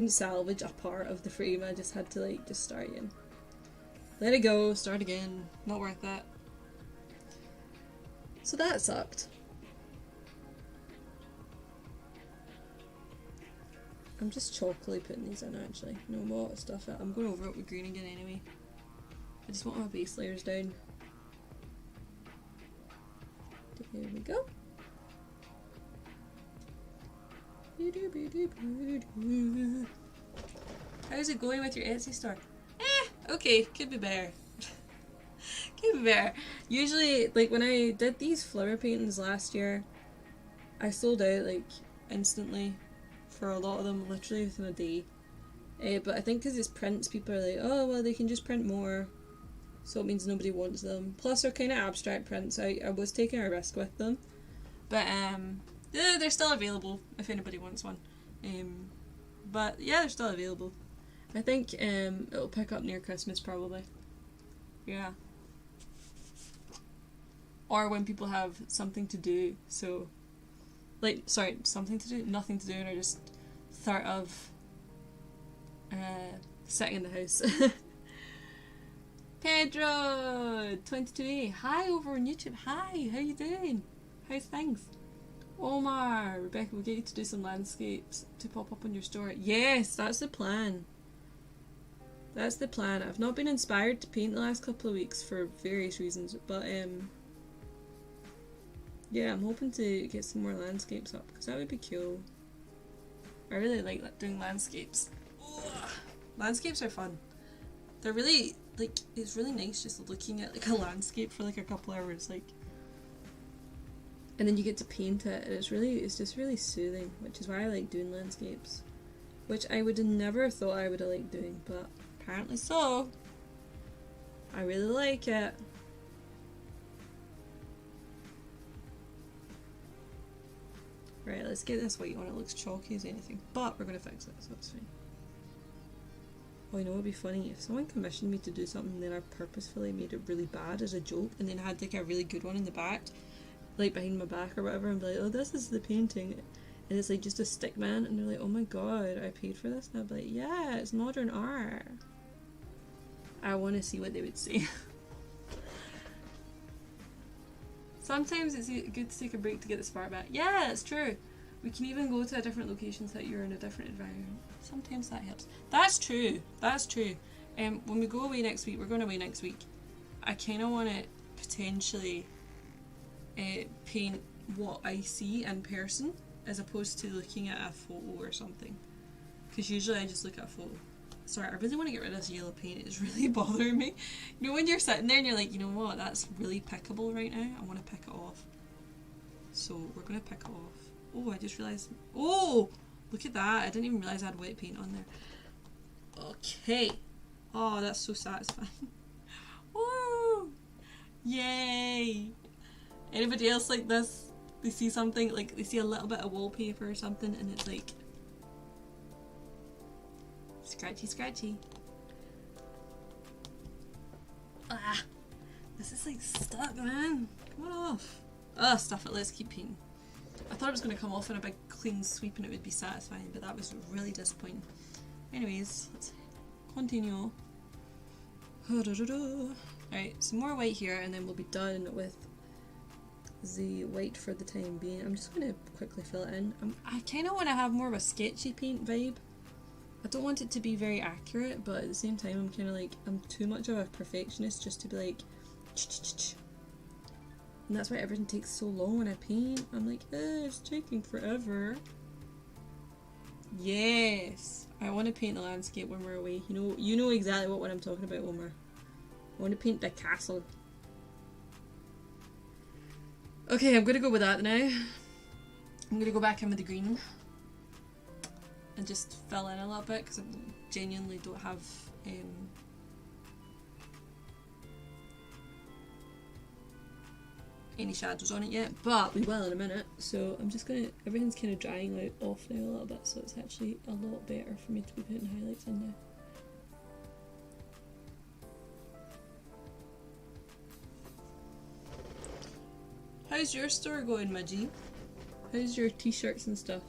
salvage a part of the frame. I just had to, like, just start again. Let it go, start again. Not worth it. So that sucked. I'm just chalkily putting these in, actually. No more stuff. I'm going over it with green again anyway. I just want my base layers down. There we go. How's it going with your Etsy store? Okay, could be better. Could be better. Usually, like, when I did these flower paintings last year, I sold out, like, instantly for a lot of them, literally within a day. But I think because it's prints, people are like, oh, well, they can just print more, so it means nobody wants them. Plus, they're kind of abstract prints. I was taking a risk with them. But, they're still available if anybody wants one. But yeah, they're still available. I think it'll pick up near Christmas probably. Yeah. Or when people have something to do, so, like, sorry, something to do, nothing to do, and are just sort of sitting in the house. Pedro 22A, hi over on YouTube. Hi, how you doing? How's things? Omar, Rebecca, we'll get you to do some landscapes to pop up on your store. Yes, that's the plan. That's the plan. I've not been inspired to paint the last couple of weeks for various reasons, but yeah, I'm hoping to get some more landscapes up, because that would be cool. I really like doing landscapes. Ugh. Landscapes are fun. They're really, like, it's really nice just looking at like a landscape for like a couple hours, like, and then you get to paint it, and it's just really soothing, which is why I like doing landscapes, which I would have never thought I would have liked doing, but apparently so. I really like it. Right, let's get this white on. It looks chalky as anything, but we're going to fix it, so it's fine. Oh, you know what would be funny? If someone commissioned me to do something and then I purposefully made it really bad as a joke and then had like a really good one in the back, like behind my back or whatever, and be like, oh, this is the painting. And it's like just a stick man, and they're like, oh my god, I paid for this? And I'd be like, yeah, it's modern art. I want to see what they would say. Sometimes it's good to take a break to get the spark back. Yeah, it's true. We can even go to a different location so that you're in a different environment. Sometimes that helps. That's true. That's true. When we go away next week, we're going away next week. I kind of want to potentially paint what I see in person as opposed to looking at a photo or something. Because usually I just look at a photo. Sorry, I really want to get rid of this yellow paint. It's really bothering me. You know when you're sitting there and you're like, you know what, that's really pickable right now. I want to pick it off. So we're going to pick it off. Oh, I just realised. Oh, look at that. I didn't even realise I had wet paint on there. Okay. Oh, that's so satisfying. Woo! Yay! Anybody else like this? They see something, like they see a little bit of wallpaper or something and it's like scratchy scratchy. Ah, this is like stuck, man. Come on off. Ugh, stuff it, let's keep painting. I thought it was going to come off in a big clean sweep and it would be satisfying, but that was really disappointing. Anyways, let's continue. Alright, some more white here and then we'll be done with the white for the time being. I'm just going to quickly fill it in. I kind of want to have more of a sketchy paint vibe. I don't want it to be very accurate, but at the same time I'm kind of like, I'm too much of a perfectionist just to be like and that's why everything takes so long when I paint. I'm like, it's taking forever. Yes! I want to paint the landscape when we're away. You know exactly what I'm talking about, Omar. I want to paint the castle. Okay, I'm going to go with that now. I'm going to go back in with the green and just fill in a little bit because I genuinely don't have any shadows on it yet, but we will in a minute. So I'm just gonna, everything's kind of drying out off now a little bit, so it's actually a lot better for me to be putting highlights in now. How's your store going, Midgie? How's your t-shirts and stuff?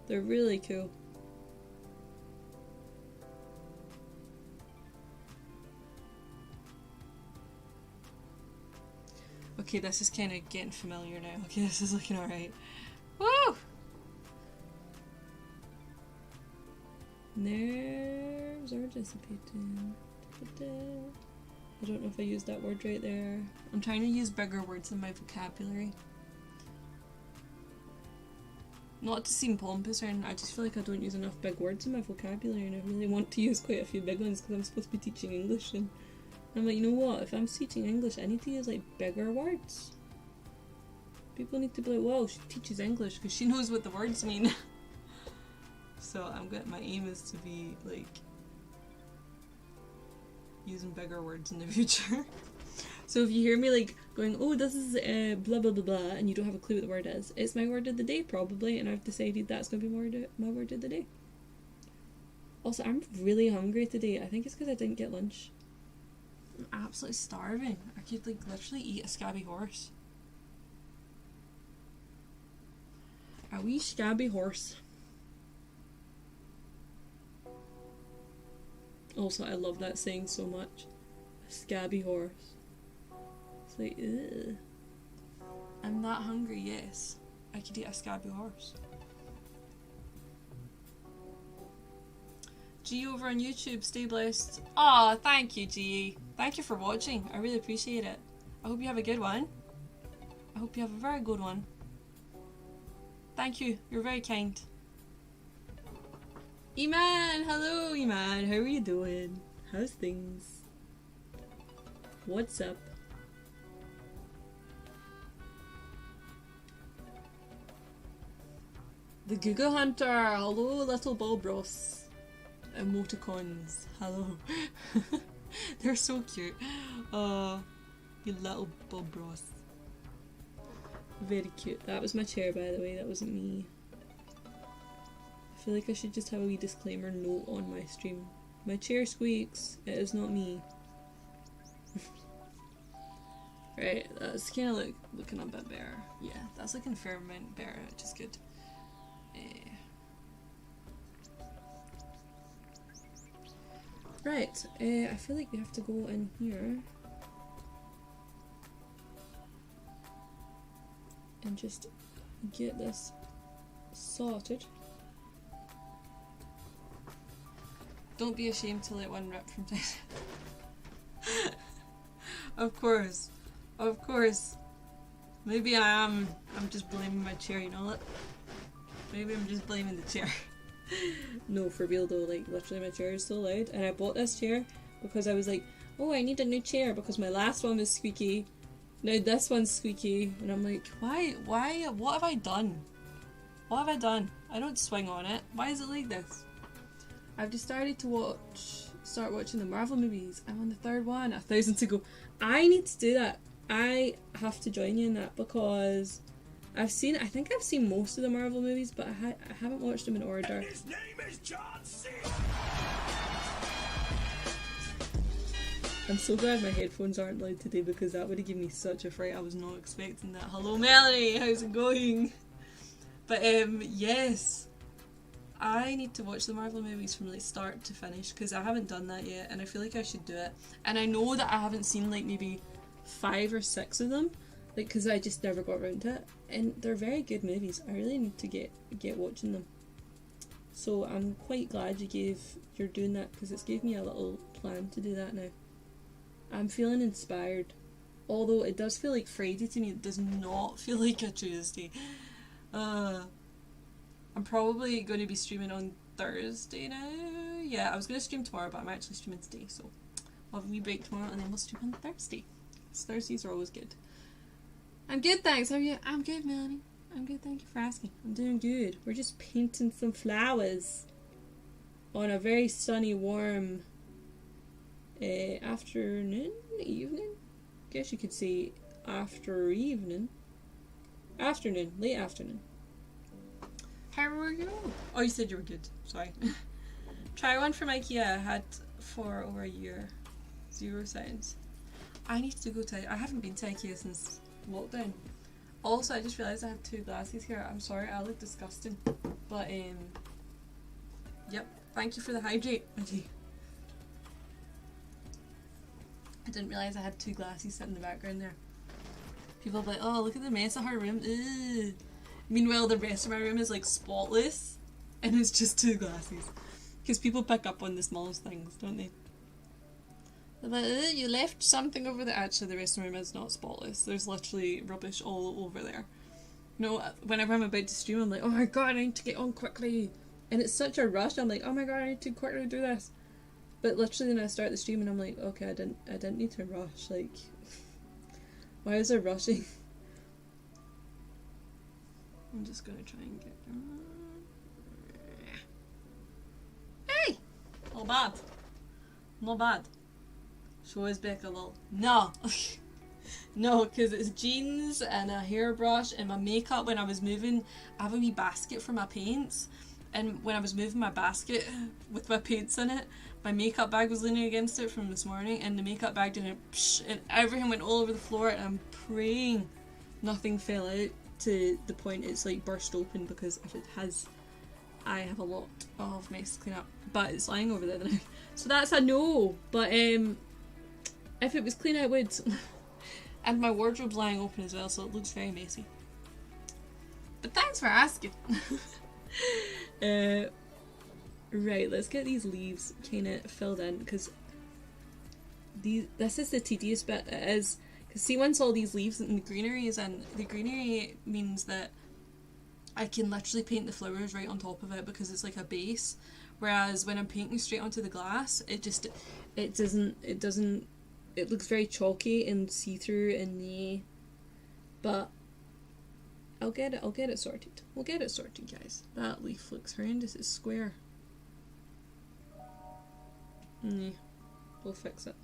They're really cool. Okay, this is kind of getting familiar now. Okay, this is looking alright. Woo! Nerves are dissipating. I don't know if I used that word right there. I'm trying to use bigger words in my vocabulary. Not to seem pompous or anything, I just feel like I don't use enough big words in my vocabulary and I really want to use quite a few big ones because I'm supposed to be teaching English and I'm like, you know what, if I'm teaching English I need to use like bigger words. People need to be like, whoa, she teaches English because she knows what the words mean. So my aim is to be like using bigger words in the future. So if you hear me like going, oh, this is blah blah blah blah, and you don't have a clue what the word is, it's my word of the day probably, and I've decided that's going to be my word of the day. Also, I'm really hungry today. I think it's because I didn't get lunch. I'm absolutely starving. I could like literally eat a scabby horse. A wee scabby horse. Also, I love that saying so much. A scabby horse. It's like, ugh. I'm that hungry, yes. I could eat a scabby horse. G over on YouTube, stay blessed. Aw, thank you, G. Thank you for watching. I really appreciate it. I hope you have a good one. I hope you have a very good one. Thank you. You're very kind. Iman! Hello, Iman. How are you doing? How's things? What's up? The Google Hunter! Hello, little Bobros. Emoticons. Hello. They're so cute. Oh, you little Bobros. Very cute. That was my chair, by the way. That wasn't me. I feel like I should just have a wee disclaimer note on my stream. My chair squeaks. It is not me. Right, that's kind of looking a bit better. Yeah, that's looking fair amount better, which is good. Right, I feel like we have to go in here and just get this sorted. Don't be ashamed to let one rip from time. Of course. Of course. Maybe I am. I'm just blaming my chair, you know what? Maybe I'm just blaming the chair. No, for real though, like literally my chair is so loud. And I bought this chair because I was like, oh, I need a new chair because my last one was squeaky. Now this one's squeaky. And I'm like, why, what have I done? What have I done? I don't swing on it. Why is it like this? I've decided to start watching the Marvel movies. I'm on the third one, 1,000 to go. I need to do that. I have to join you in that because I think I've seen most of the Marvel movies, but I haven't watched them in order. And his name is John C. I'm so glad my headphones aren't loud today because that would have given me such a fright. I was not expecting that. Hello Melanie, how's it going? But yes, I need to watch the Marvel movies from like start to finish because I haven't done that yet and I feel like I should do it. And I know that I haven't seen like maybe 5 or 6 of them, like because I just never got around to it. And they're very good movies. I really need to get watching them. So I'm quite glad you're doing that because it's gave me a little plan to do that now. I'm feeling inspired. Although it does feel like Friday to me, it does not feel like a Tuesday. I'm probably going to be streaming on Thursday now. Yeah, I was going to stream tomorrow, but I'm actually streaming today, so I'll have a wee break tomorrow and then we'll stream on Thursday. Because Thursdays are always good. I'm good, thanks. How are you? I'm good, Melanie. I'm good, thank you for asking. I'm doing good. We're just painting some flowers on a very sunny, warm afternoon, evening? Guess you could say after evening. Afternoon, late afternoon. How were you? Oh, you said you were good. Sorry. Try one from IKEA. I had for over a year. 0 cents. I need to go to... I haven't been to IKEA since lockdown. Also, I just realised I have 2 glasses here. I'm sorry, I look disgusting. But, yep. Thank you for the hydrate, Eddie. I didn't realise I had 2 glasses sitting in the background there. People are like, oh, look at the mess of her room. Ugh. Meanwhile, the rest of my room is like spotless, and it's just 2 glasses. Because people pick up on the smallest things, don't they? They're like, you left something over there. Actually, the rest of my room is not spotless. There's literally rubbish all over there. You know, whenever I'm about to stream, I'm like, oh my god, I need to get on quickly. And it's such a rush. I'm like, oh my god, I need to quickly do this. But literally, then I start the stream, and I'm like, okay, I didn't need to rush. Like, why is there rushing? I'm just gonna try and get... Hey! Not bad. Not bad. Show us Becca, lol. No! No, because it's jeans and a hairbrush and my makeup. When I was moving, I have a wee basket for my paints. And when I was moving my basket with my paints in it, my makeup bag was leaning against it from this morning, and the makeup bag didn't psh, and everything went all over the floor, and I'm praying nothing fell out to the point it's like burst open, because if it has, I have a lot of mess to clean up. But it's lying over there now. So that's a no. But if it was clean I would. And my wardrobe's lying open as well, so it looks very messy. But thanks for asking. Right, let's get these leaves kind of filled in, because this is the tedious bit. It is, because see, once all these leaves and the greenery is in, the greenery means that I can literally paint the flowers right on top of it because it's like a base. Whereas when I'm painting straight onto the glass, it looks very chalky and see-through and but I'll get it sorted. We'll get it sorted, guys. That leaf looks horrendous. It's square. We'll fix it.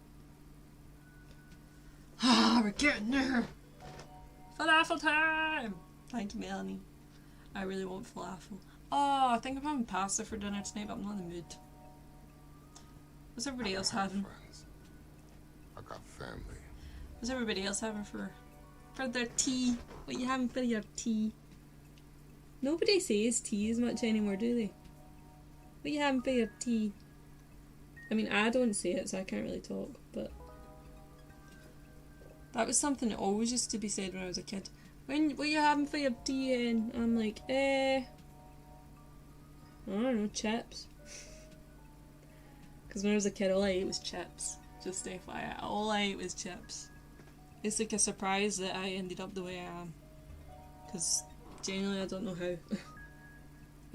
Ah, we're getting there. Falafel time! Thank you, Melanie. I really want falafel. Oh, I think I'm having pasta for dinner tonight, but I'm not in the mood. What's everybody else having? Friends. I got family. What's everybody else having for their tea? What you having for your tea? Nobody says tea as much anymore, do they? What you having for your tea? I mean, I don't say it, so I can't really talk, but that was something that always used to be said when I was a kid. What you having for your tea? And I'm like, I don't know, chips. Because when I was a kid, all I ate was chips. Just FYI, all I ate was chips. It's like a surprise that I ended up the way I am. Because genuinely, I don't know how.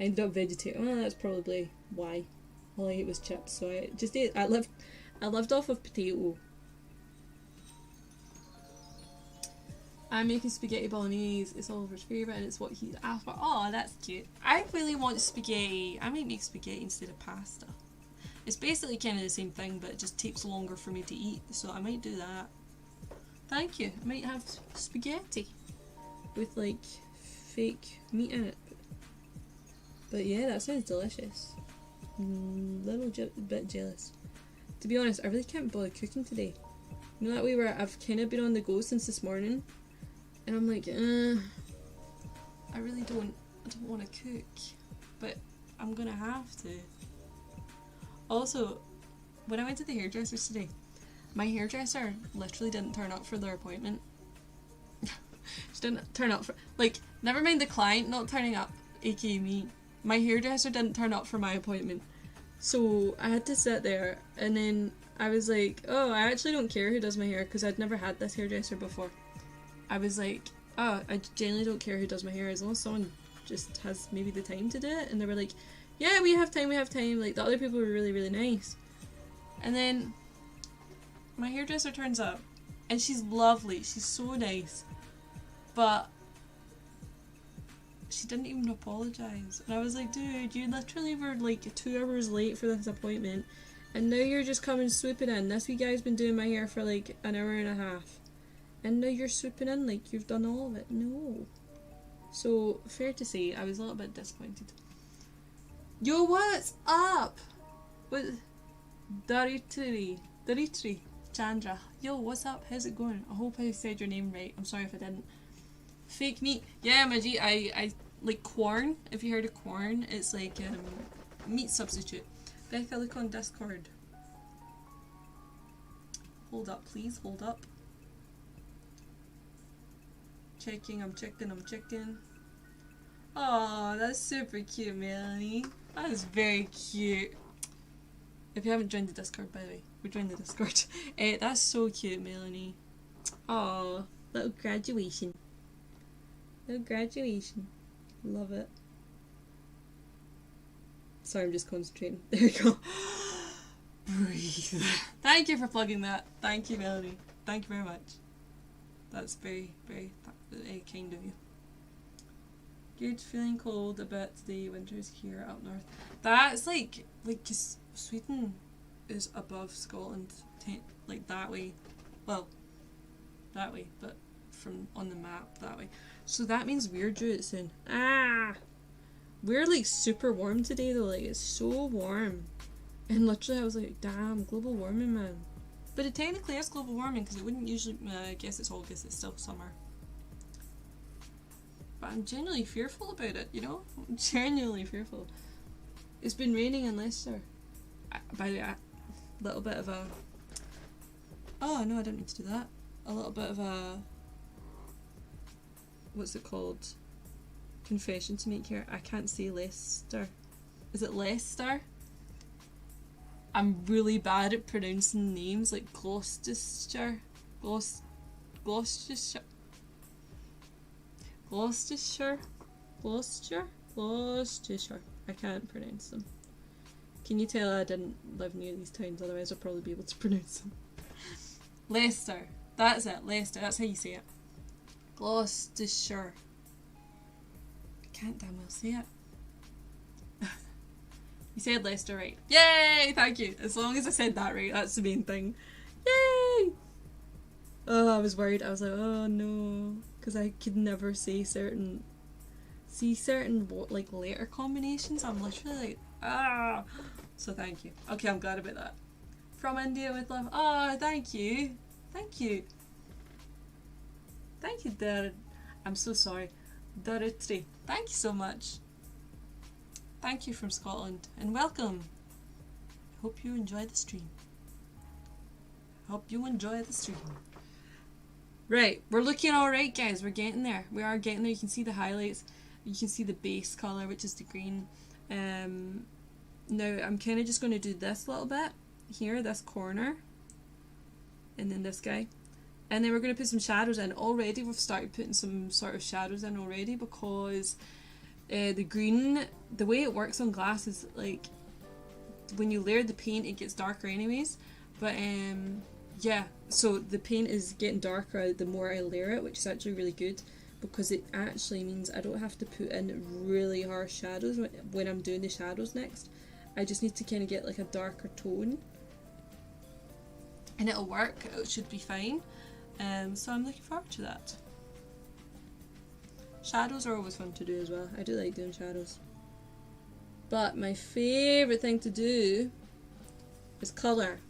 I ended up vegetarian. Well, that's probably why. All I ate was chips, so I just ate. I lived off of potato. I'm making spaghetti bolognese. It's Oliver's favourite and it's what he's asked for. Oh, that's cute. I really want spaghetti. I might make spaghetti instead of pasta. It's basically kind of the same thing, but it just takes longer for me to eat, so I might do that. Thank you. I might have spaghetti with like fake meat in it. But yeah, that sounds delicious. Little bit jealous. To be honest, I really can't bother cooking today. You know that way where I've kind of been on the go since this morning, and I'm like, I really don't want to cook, but I'm gonna have to. Also, when I went to the hairdressers today, my hairdresser literally didn't turn up for their appointment. She didn't turn up for, like, never mind the client not turning up, aka me. My hairdresser didn't turn up for my appointment. So I had to sit there, and then I was like, oh, I actually don't care who does my hair, because I'd never had this hairdresser before. I was like, oh, I genuinely don't care who does my hair, as long as someone just has maybe the time to do it. And they were like, yeah, we have time. Like, the other people were really, really nice. And then my hairdresser turns up, and she's lovely. She's so nice. But she didn't even apologise. And I was like, dude, you literally were like 2 hours late for this appointment, and now you're just coming swooping in. This wee guy's been doing my hair for like an hour and a half, and now you're swooping in like you've done all of it. No. So, fair to say, I was a little bit disappointed. Yo, what's up? What? Daritri, Chandra. Yo, what's up? How's it going? I hope I said your name right. I'm sorry if I didn't. Fake meat. Yeah, Maggie, I like corn. If you heard of corn, it's like meat substitute. Becca, look on Discord. Hold up, please. Hold up. Checking, I'm checking. Oh, that's super cute, Melanie. That is very cute. If you haven't joined the Discord, by the way, we're joining the Discord. That's so cute, Melanie. Oh, little graduation. Love it. Sorry, I'm just concentrating. There we go. Breathe. Thank you for plugging that. Thank you, Melanie. Thank you very much. That's very, very kind of you. Good, feeling cold a bit today. Winter's here up north. That's like Sweden is above Scotland, like that way. Well, that way, but from on the map that way. So that means we're due it soon. We're like super warm today though. Like it's so warm, and literally I was like, damn, global warming, man. But it technically is global warming because it wouldn't usually. I guess it's August. It's still summer. But I'm genuinely fearful about it, you know? I'm genuinely fearful. It's been raining in Leicester. By the way, a little bit of a... Oh, no, I don't need to do that. A little bit of a... What's it called? Confession to make here. I can't say Leicester. Is it Leicester? I'm really bad at pronouncing names, like Gloucestershire. Gloucestershire. Gloucestershire. I can't pronounce them. Can you tell I didn't live near these towns, otherwise I'll probably be able to pronounce them. Leicester. That's it, Leicester. That's how you say it. Gloucestershire. I can't damn well say it. You said Leicester right. Yay! Thank you. As long as I said that right, that's the main thing. Yay! Oh, I was worried. I was like, oh no. Because I could never say certain like letter combinations. I'm literally like, ah. So thank you. Okay, I'm glad about that. From India with love. Oh, thank you. Thank you. Thank you, Dar. I'm so sorry. Daritri. Thank you so much. Thank you from Scotland. And welcome. Hope you enjoy the stream. Hope you enjoy the stream. Right, we're looking alright, guys. We're getting there. We are getting there. You can see the highlights. You can see the base colour, which is the green. Now, I'm kind of just going to do this little bit here, this corner. And then this guy. And then we're going to put some shadows in. Already, we've started putting some sort of shadows in already because the green, the way it works on glass is like when you layer the paint, it gets darker anyways. But yeah, so the paint is getting darker the more I layer it, which is actually really good because it actually means I don't have to put in really harsh shadows when I'm doing the shadows next. I just need to kind of get like a darker tone and it'll work. It should be fine. So I'm looking forward to that. Shadows are always fun to do as well. I do like doing shadows. But my favourite thing to do is colour.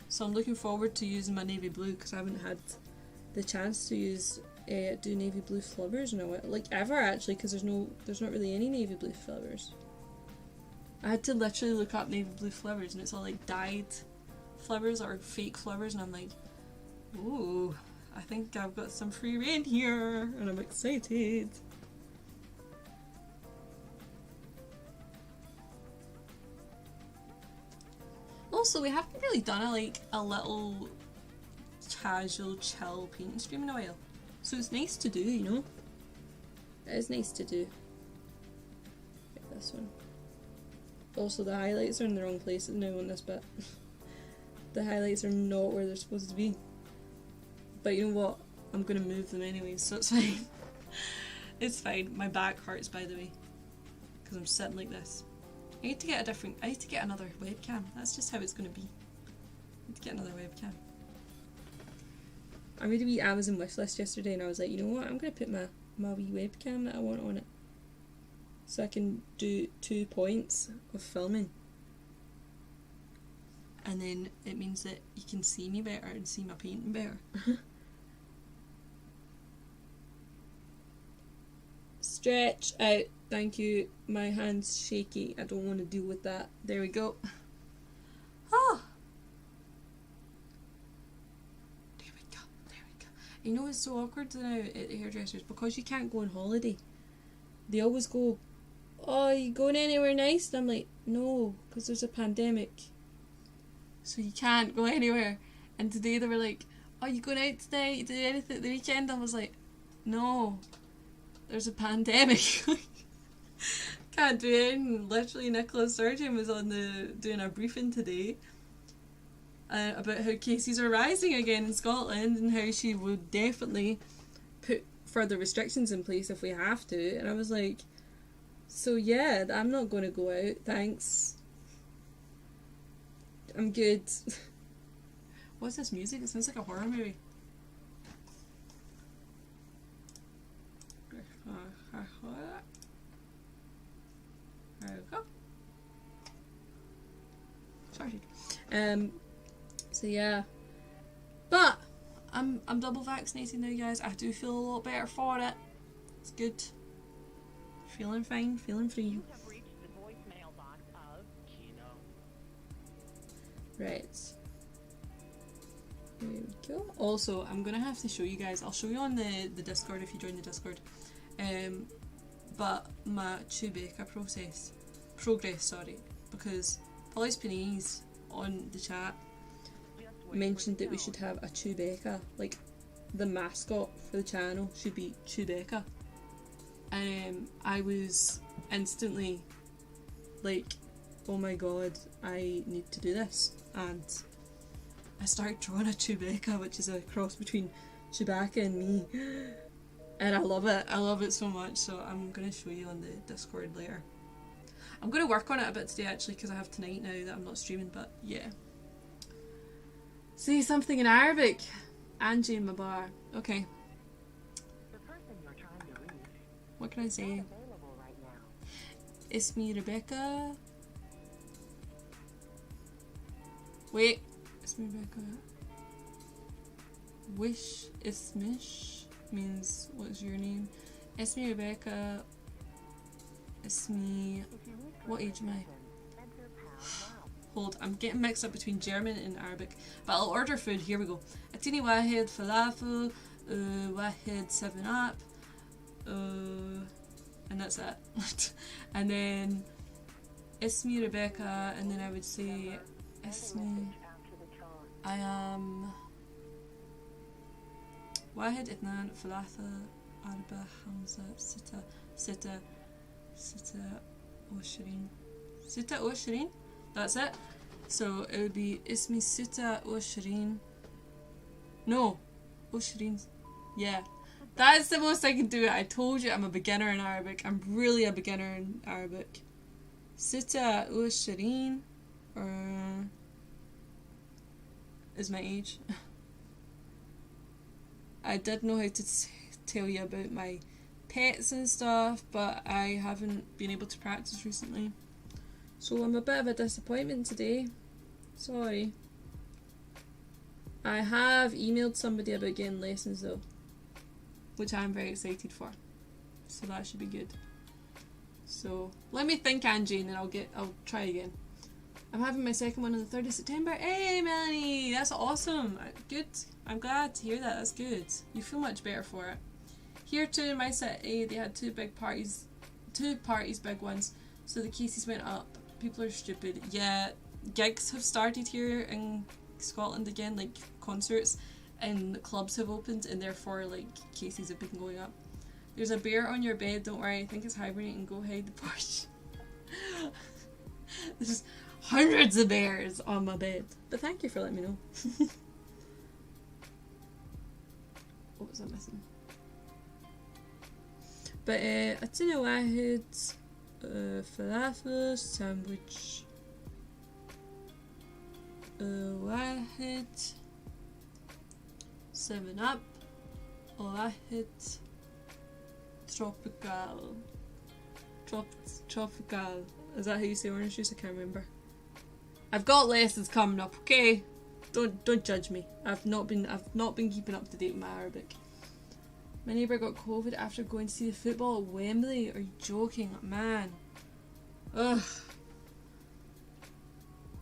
So I'm looking forward to using my navy blue because I haven't had the chance to use do navy blue flowers in a while, like ever actually, because there's not really any navy blue flowers. I had to literally look up navy blue flowers and it's all like dyed flowers or fake flowers and I'm like, ooh, I think I've got some free rein here and I'm excited. Also, we haven't really done a little casual chill painting stream in a while. So it's nice to do, you know? It is nice to do. Like this one. Also, the highlights are in the wrong places now on this bit. The highlights are not where they're supposed to be. But you know what? I'm going to move them anyways, so it's fine. It's fine. My back hurts, by the way. Because I'm sitting like this. I need to get another webcam. That's just how it's going to be. I need to get another webcam. I made a wee Amazon wish list yesterday and I was like, you know what? I'm going to put my wee webcam that I want on it. So I can do 2 points of filming. And then it means that you can see me better and see my painting better. Stretch out. Thank you. My hand's shaky. I don't want to deal with that. There we go. Ah. There we go. There we go. You know it's so awkward now at hairdressers because you can't go on holiday. They always go, oh, are you going anywhere nice? And I'm like, no, because there's a pandemic. So you can't go anywhere. And today they were like, oh, you going out today? Do anything at the weekend? I was like, no, there's a pandemic. Can't do anything. Literally, Nicola Sturgeon was doing a briefing today about how cases are rising again in Scotland and how she would definitely put further restrictions in place if we have to. And I was like, so yeah, I'm not going to go out, thanks. I'm good. What's this music? It sounds like a horror movie. There we go. Sorry. So yeah. But I'm double vaccinated now, guys. I do feel a lot better for it. It's good. Feeling fine, feeling free. You have reached the voicemail box of Kino. Right. There we go. Also, I'm gonna have to show you guys. I'll show you on the Discord if you join the Discord. But my Becca progress, sorry, because Polly's Pennies on the chat mentioned that we should have a Becca, like the mascot for the channel should be Becca. and I was instantly like, oh my god, I need to do this. And I started drawing a Chewbacca, which is a cross between Chewbacca and me. And I love it so much, so I'm going to show you on the Discord later. I'm going to work on it a bit today actually, because I have tonight now that I'm not streaming, but yeah. Say something in Arabic. Angie in my bar. Okay. The person you're trying to reach What can I is say? not available right now. Ismi Rebecca. Wait. Ismi Rebecca. Wish Ismish means what's your name? Ismi Rebecca. Ismi. If you need What age am I? enter pound now. Hold, I'm getting mixed up between German and Arabic. But I'll order food. Here we go. Atini wahid falafel, wahid 7-up, and that's it. And then Ismi Rebecca, and then I would say Ismi. After the tone. I am واحد اثنان ثلاثة أربعة خمسة ستة وعشرين. That's it. So it would be اسمي ستة وعشرين. No, 20. Yeah. That's the most I can do it. I told you I'm a beginner in Arabic. I'm really a beginner in Arabic. ستة وعشرين is my age. I did know how to tell you about my pets and stuff, but I haven't been able to practice recently. So I'm a bit of a disappointment today. Sorry. I have emailed somebody about getting lessons though, which I'm very excited for. So that should be good. So let me think, Angie, and then I'll try again. I'm having my second one on the 3rd of September. Hey, Melanie, that's awesome. Good. I'm glad to hear that. That's good. You feel much better for it. Here too in my city, they had two parties, big ones. So the cases went up. People are stupid. Yeah, gigs have started here in Scotland again, like concerts, and clubs have opened, and therefore like cases have been going up. There's a bear on your bed. Don't worry. I think it's hibernating. Go hide the porch. There's hundreds of bears on my bed. But thank you for letting me know. What was I missing? But أعطيني واحد فلافل ساندويتش واحد 7-up واحد tropical. Tropical. Is that how you say orange juice? I can't remember. I've got lessons coming up, okay? Don't judge me. I've not been keeping up to date with my Arabic. My neighbour got COVID after going to see the football at Wembley. Are you joking? Man. Ugh.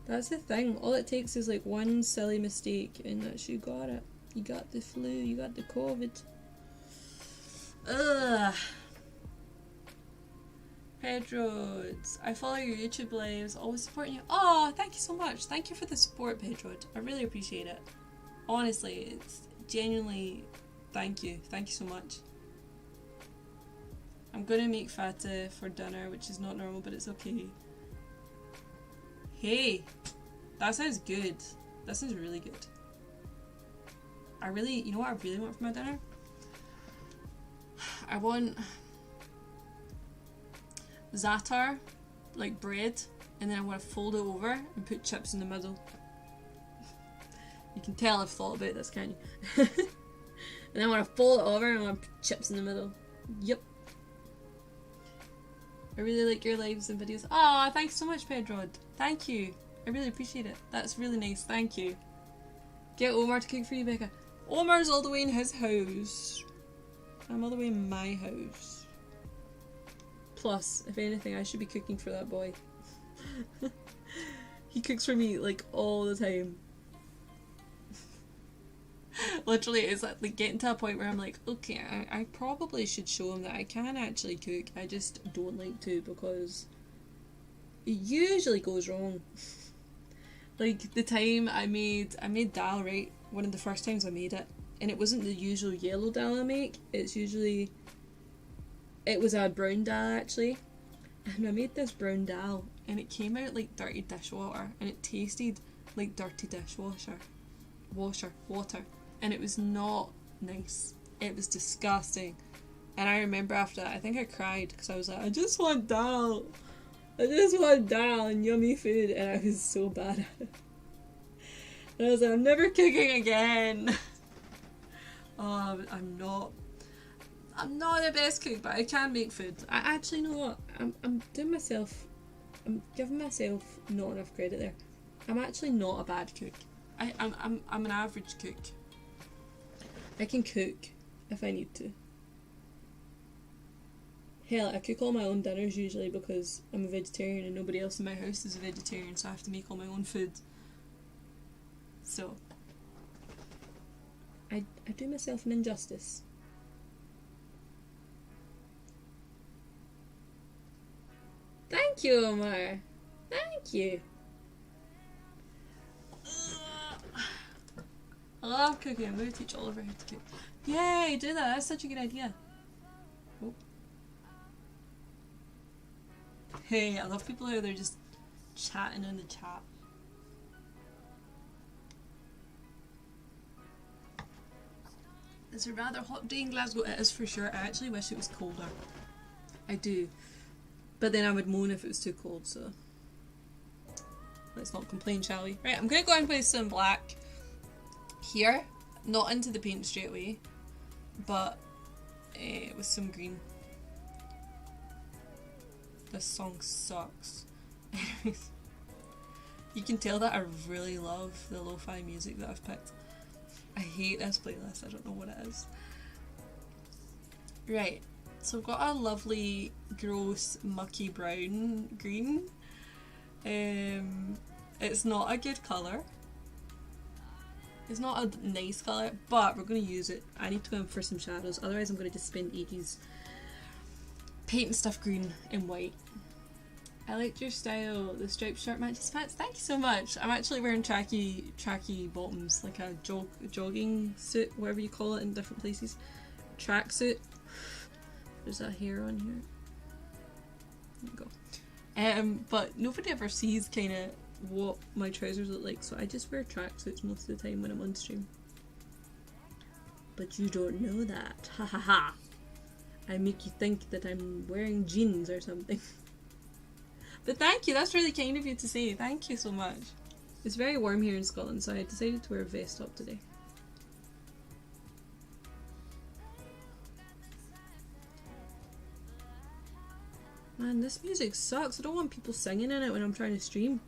That's the thing. All it takes is like one silly mistake and that's you got it. You got the flu, you got the COVID. Ugh. Pedrod, I follow your YouTube lives, always supporting you. Oh, thank you so much. Thank you for the support, Pedrod. I really appreciate it. Honestly, it's genuinely thank you. Thank you so much. I'm gonna make fata for dinner, which is not normal, but it's okay. Hey, that sounds good. That sounds really good. You know what I really want for my dinner? I want za'atar, like bread, and then I want to fold it over and put chips in the middle. You can tell I've thought about this, can't you? And I want to fold it over and I want to put chips in the middle. Yep. I really like your lives and videos. Oh, thanks so much, Pedrod. Thank you. I really appreciate it. That's really nice. Thank you. Get Omar to cook for you, Becca. Omar's all the way in his house. I'm all the way in my house. Plus, if anything, I should be cooking for that boy. He cooks for me, like, all the time. Literally, it's like getting to a point where I'm like, okay, I probably should show him that I can actually cook. I just don't like to because it usually goes wrong. Like the time I made dal, right? One of the first times I made it, and it wasn't the usual yellow dal I make. It's usually It was a brown dal actually, and I made this brown dal, and it came out like dirty dishwater, and it tasted like dirty dishwasher, water, and it was not nice. It was disgusting, and I remember after that, I think I cried because I was like, I just want dal and yummy food, and I was so bad at it. And I was like, I'm never cooking again. Oh, I'm not the best cook, but I can make food. I actually know what I'm giving myself not enough credit there. I'm actually not a bad cook. I'm an average cook. I can cook if I need to. Hell, I cook all my own dinners usually because I'm a vegetarian and nobody else in my house is a vegetarian, so I have to make all my own food. So I do myself an injustice. Thank you, Omar. Thank you. I love cooking. I'm going to teach Oliver how to cook. Yay, do that. That's such a good idea. Oh. Hey, I love people how they're just chatting in the chat. It's a rather hot day in Glasgow. It is for sure. I actually wish it was colder. I do. But then I would moan if it was too cold, so let's not complain, shall we? Right, I'm going to go and play some black here. Not into the paint straight away, but with some green. This song sucks. Anyways, you can tell that I really love the lo-fi music that I've picked. I hate this playlist, I don't know what it is. Right, so I've got a lovely, gross, mucky brown green. It's not a good colour. It's not a nice colour, but we're going to use it. I need to go in for some shadows, otherwise I'm going to just spend ages painting stuff green and white. I liked your style. The striped shirt matches pants. Thank you so much. I'm actually wearing tracky bottoms, like a jogging suit, whatever you call it in different places. Track suit. There's a hair on here. There you go. But nobody ever sees kind of what my trousers look like, so I just wear tracksuits most of the time when I'm on stream. But you don't know that. Ha ha ha. I make you think that I'm wearing jeans or something. But thank you, that's really kind of you to say. Thank you so much. It's very warm here in Scotland, so I decided to wear a vest up today. Man, this music sucks. I don't want people singing in it when I'm trying to stream.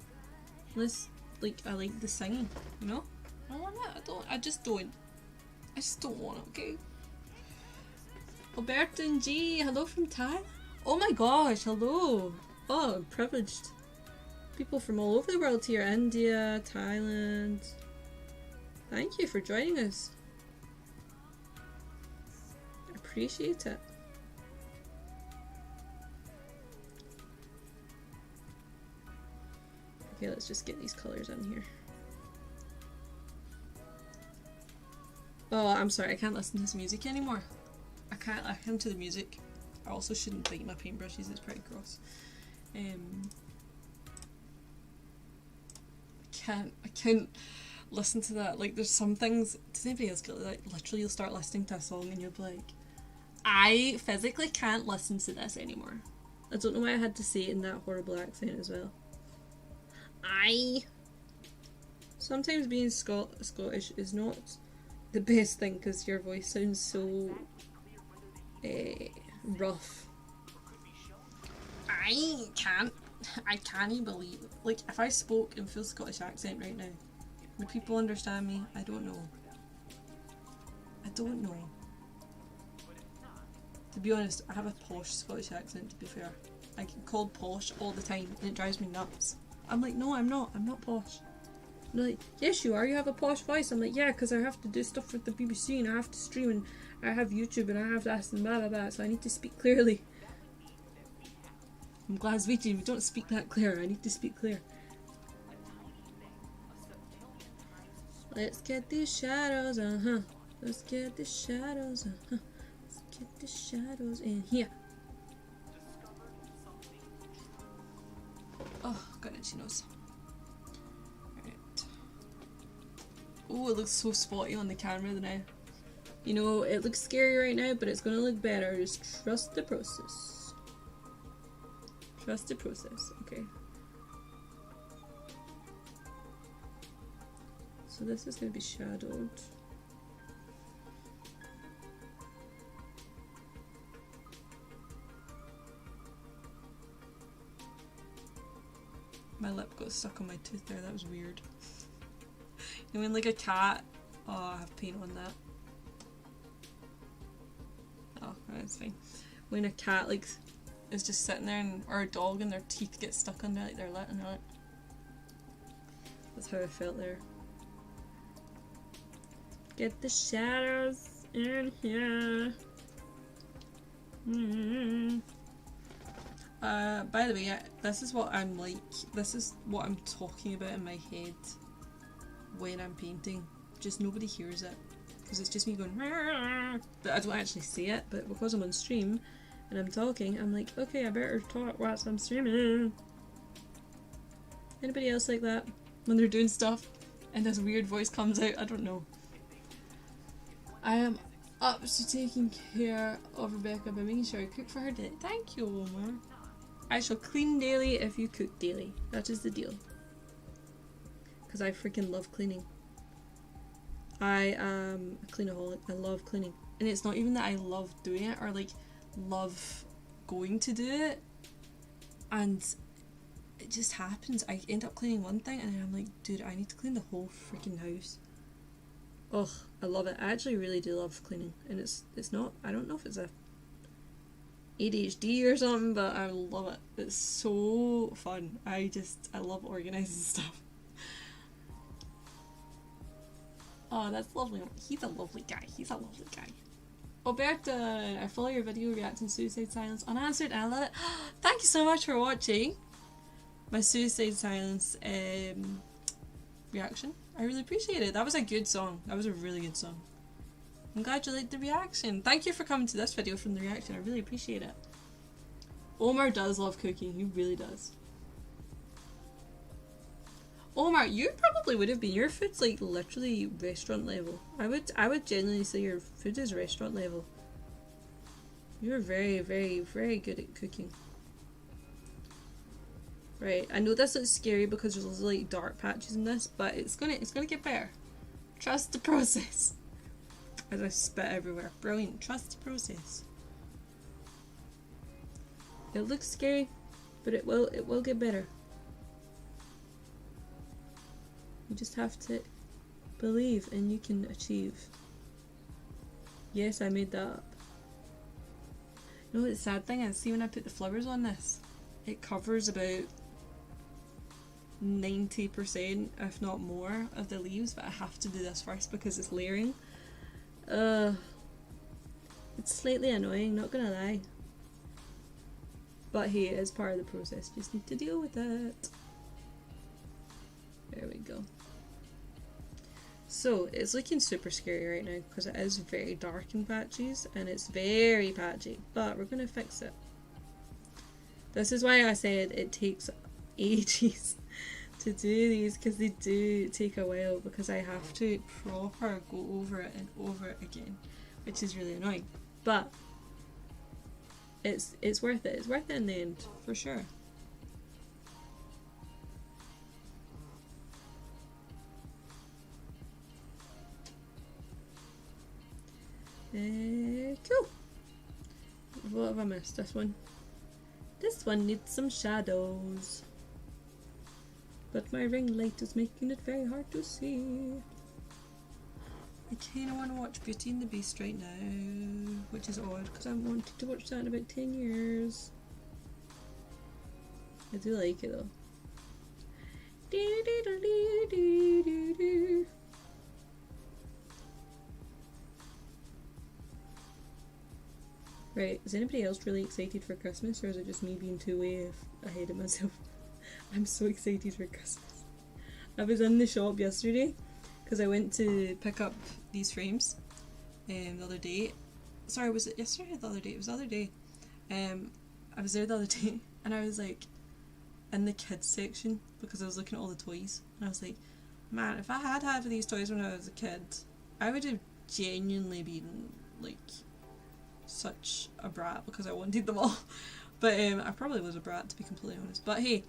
Unless, like, I like the singing, you know? I don't want that. I just don't want it, okay? Alberta and G, hello from Thailand. Oh my gosh, hello. Oh, I'm privileged. People from all over the world here. India, Thailand. Thank you for joining us. I appreciate it. Okay, let's just get these colours in here. Oh, I'm sorry, I can't listen to this music anymore. I can't listen to the music. I also shouldn't bite my paintbrushes, it's pretty gross. I can't listen to that. Like, there's some things. Does anybody else get like literally you'll start listening to a song and you'll be like, I physically can't listen to this anymore. I don't know why I had to say it in that horrible accent as well. Sometimes being Scottish is not the best thing because your voice sounds so rough. I can't believe, like, if I spoke in full Scottish accent right now, would people understand me? I don't know. To be honest, I have a posh Scottish accent, to be fair. I get called posh all the time and it drives me nuts. I'm like, no, I'm not posh. And they're like, yes you are, you have a posh voice. I'm like, yeah, because I have to do stuff with the BBC and I have to stream and I have YouTube and I have this and blah blah blah, so I need to speak clearly. I'm Glaswegian, we don't speak that clear, I need to speak clear. Let's get these shadows, Let's get the shadows, Let's get the shadows in here. Oh, got itchy nose. Right. Oh, it looks so spotty on the camera now. You know, it looks scary right now, but it's gonna look better. Just trust the process. Trust the process. Okay. So this is gonna be shadowed. My lip got stuck on my tooth there, that was weird. You know when like a cat... Oh, I have paint on that. Oh, that's fine. When a cat like is just sitting there and, or a dog and their teeth get stuck under like their lip and they're like... That's how I felt there. Get the shadows in here. By the way, this is what I'm like, this is what I'm talking about in my head when I'm painting. Just nobody hears it, because it's just me going, but I don't actually say it, but because I'm on stream and I'm talking, I'm like, okay, I better talk whilst I'm streaming. Anybody else like that? When they're doing stuff and this weird voice comes out, I don't know. I am up to taking care of Rebecca by making sure I cook for her daily. Thank you, Omar. I shall clean daily if you cook daily. That is the deal. Because I freaking love cleaning. I am a cleanaholic. I love cleaning. And it's not even that I love doing it or like love going to do it. And it just happens. I end up cleaning one thing and then I'm like, dude, I need to clean the whole freaking house. Ugh, I love it. I actually really do love cleaning. And it's not, I don't know if it's a ADHD or something, but I love it. It's so fun. I love organising stuff. Oh, that's lovely. He's a lovely guy. He's a lovely guy. Alberta, I follow your video reacting to Suicide Silence unanswered and I love it. Thank you so much for watching my Suicide Silence reaction. I really appreciate it. That was a good song. That was a really good song. I'm glad you liked the reaction. Thank you for coming to this video from the reaction. I really appreciate it. Omar does love cooking. He really does. Omar, you probably would have been. Your food's like literally restaurant level. I would genuinely say your food is restaurant level. You're very, very, very good at cooking. Right, I know this looks scary because there's like dark patches in this, but it's gonna get better. Trust the process. As I spit everywhere. Brilliant. Trust the process. It looks scary, but it will get better. You just have to believe and you can achieve. Yes, I made that up. You know what the sad thing is? See when I put the flowers on this, it covers about 90%, if not more, of the leaves, but I have to do this first because it's layering. It's slightly annoying, not gonna lie. But hey, it is part of the process, just need to deal with it. There we go. So, it's looking super scary right now because it is very dark in patches and it's very patchy, but we're gonna fix it. This is why I said it takes ages to do these, because they do take a while, because I have to proper go over it and over it again, which is really annoying, but it's worth it. It's worth it in the end, for sure. Cool. What have I missed? This one. This one needs some shadows. But my ring light is making it very hard to see. I kinda wanna watch Beauty and the Beast right now, which is odd because I wanted to watch that in about 10 years. I do like it though. Right, is anybody else really excited for Christmas, or is it just me being too way ahead of myself? I'm so excited for Christmas. I was in the shop yesterday because I went to pick up these frames the other day. Sorry, was it yesterday or the other day? It was the other day. I was there the other day and I was like, in the kids section because I was looking at all the toys, and I was like, man, if I had half of these toys when I was a kid, I would have genuinely been like such a brat because I wanted them all. But I probably was a brat, to be completely honest. But hey,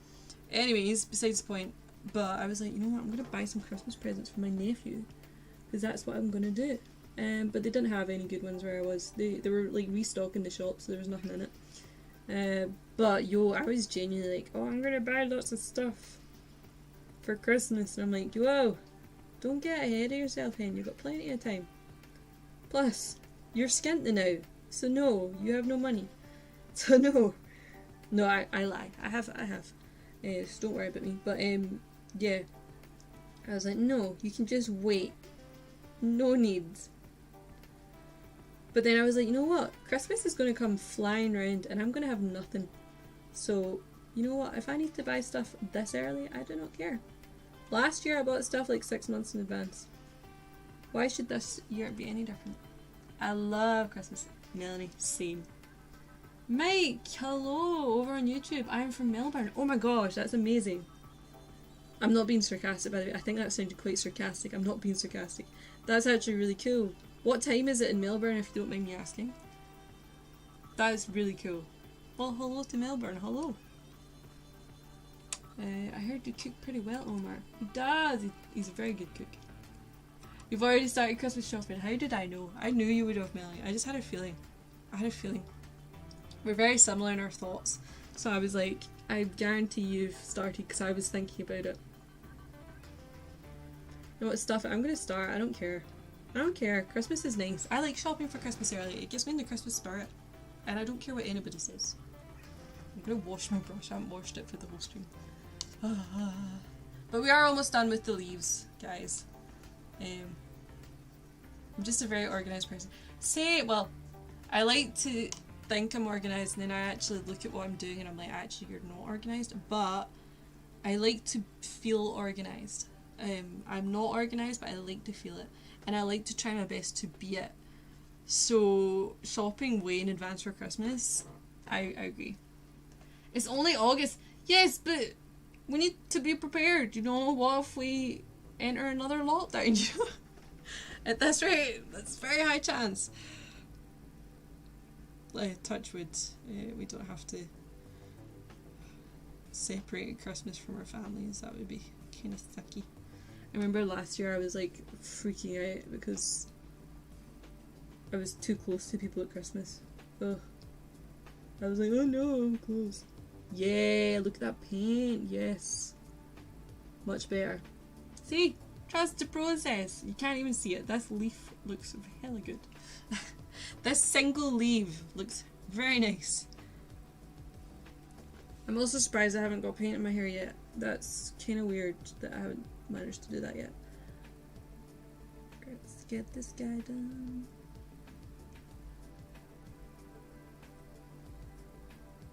anyways, besides the point. But I was like, you know what, I'm gonna buy some Christmas presents for my nephew because that's what I'm gonna do. But they didn't have any good ones where I was. They were like restocking the shop, so there was nothing in it. But yo, I was genuinely like, oh, I'm gonna buy lots of stuff for Christmas, and I'm like, whoa, don't get ahead of yourself, hen. You've got plenty of time. Plus, you're skinty now, so no, you have no money. So no, I lie. I have. So don't worry about me. But yeah, I was like, no, you can just wait. No needs. But then I was like, you know what? Christmas is going to come flying round and I'm going to have nothing. So, you know what? If I need to buy stuff this early, I do not care. Last year I bought stuff like 6 months in advance. Why should this year be any different? I love Christmas. Melanie, same. Mike, hello, over on YouTube. I'm from Melbourne. Oh my gosh, that's amazing. I'm not being sarcastic, by the way. I think that sounded quite sarcastic. I'm not being sarcastic. That's actually really cool. What time is it in Melbourne, if you don't mind me asking? That is really cool. Well, hello to Melbourne. Hello. I heard you cook pretty well, Omar. He does. He's a very good cook. You've already started Christmas shopping. How did I know? I knew you would have, Melanie. I just had a feeling. We're very similar in our thoughts. So I was like, I guarantee you've started because I was thinking about it. You know what, stuff it. I'm going to start. I don't care. Christmas is nice. I like shopping for Christmas early. It gives me in the Christmas spirit. And I don't care what anybody says. I'm going to wash my brush. I haven't washed it for the whole stream. But we are almost done with the leaves, guys. I'm just a very organised person. Well, I like to think I'm organised and then I actually look at what I'm doing and I'm like, actually you're not organised. But I like to feel organised. I'm not organised, but I like to feel it. And I like to try my best to be it. So shopping way in advance for Christmas, I agree. It's only August. Yes, but we need to be prepared. You know, what if we enter another lockdown? At this rate, that's a very high chance. Touch wood, we don't have to separate Christmas from our families. That would be kind of sucky. I remember last year I was like freaking out because I was too close to people at Christmas. Ugh. I was like, oh no, I'm close. Yeah, look at that paint. Yes. Much better. See? Trust the process. You can't even see it. This leaf looks hella good. This single leaf looks very nice. I'm also surprised I haven't got paint in my hair yet. That's kind of weird that I haven't managed to do that yet. Let's get this guy done.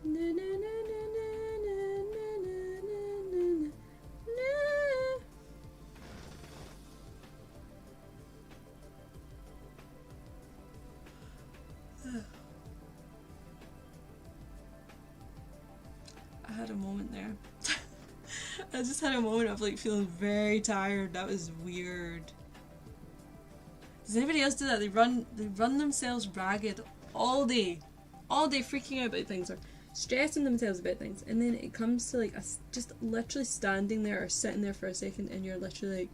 Na, na, na, na, na, na, na, na, na. I had a moment there. I just had a moment of like feeling very tired. That was weird. Does anybody else do that? They run themselves ragged all day freaking out about things or stressing themselves about things, and then it comes to like just literally standing there or sitting there for a second and you're literally like,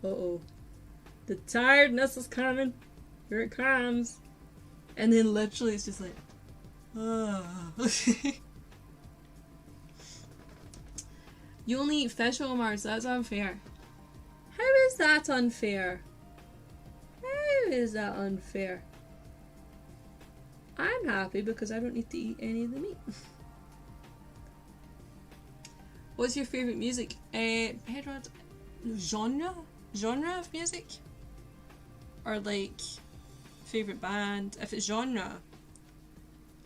uh-oh, the tiredness is coming, here it comes, and then literally it's just like, oh. You only eat fish, Omar, so that's unfair. How is that unfair? How is that unfair? I'm happy because I don't need to eat any of the meat. What's your favourite music? Pedro, genre of music? Or like, favourite band? If it's genre,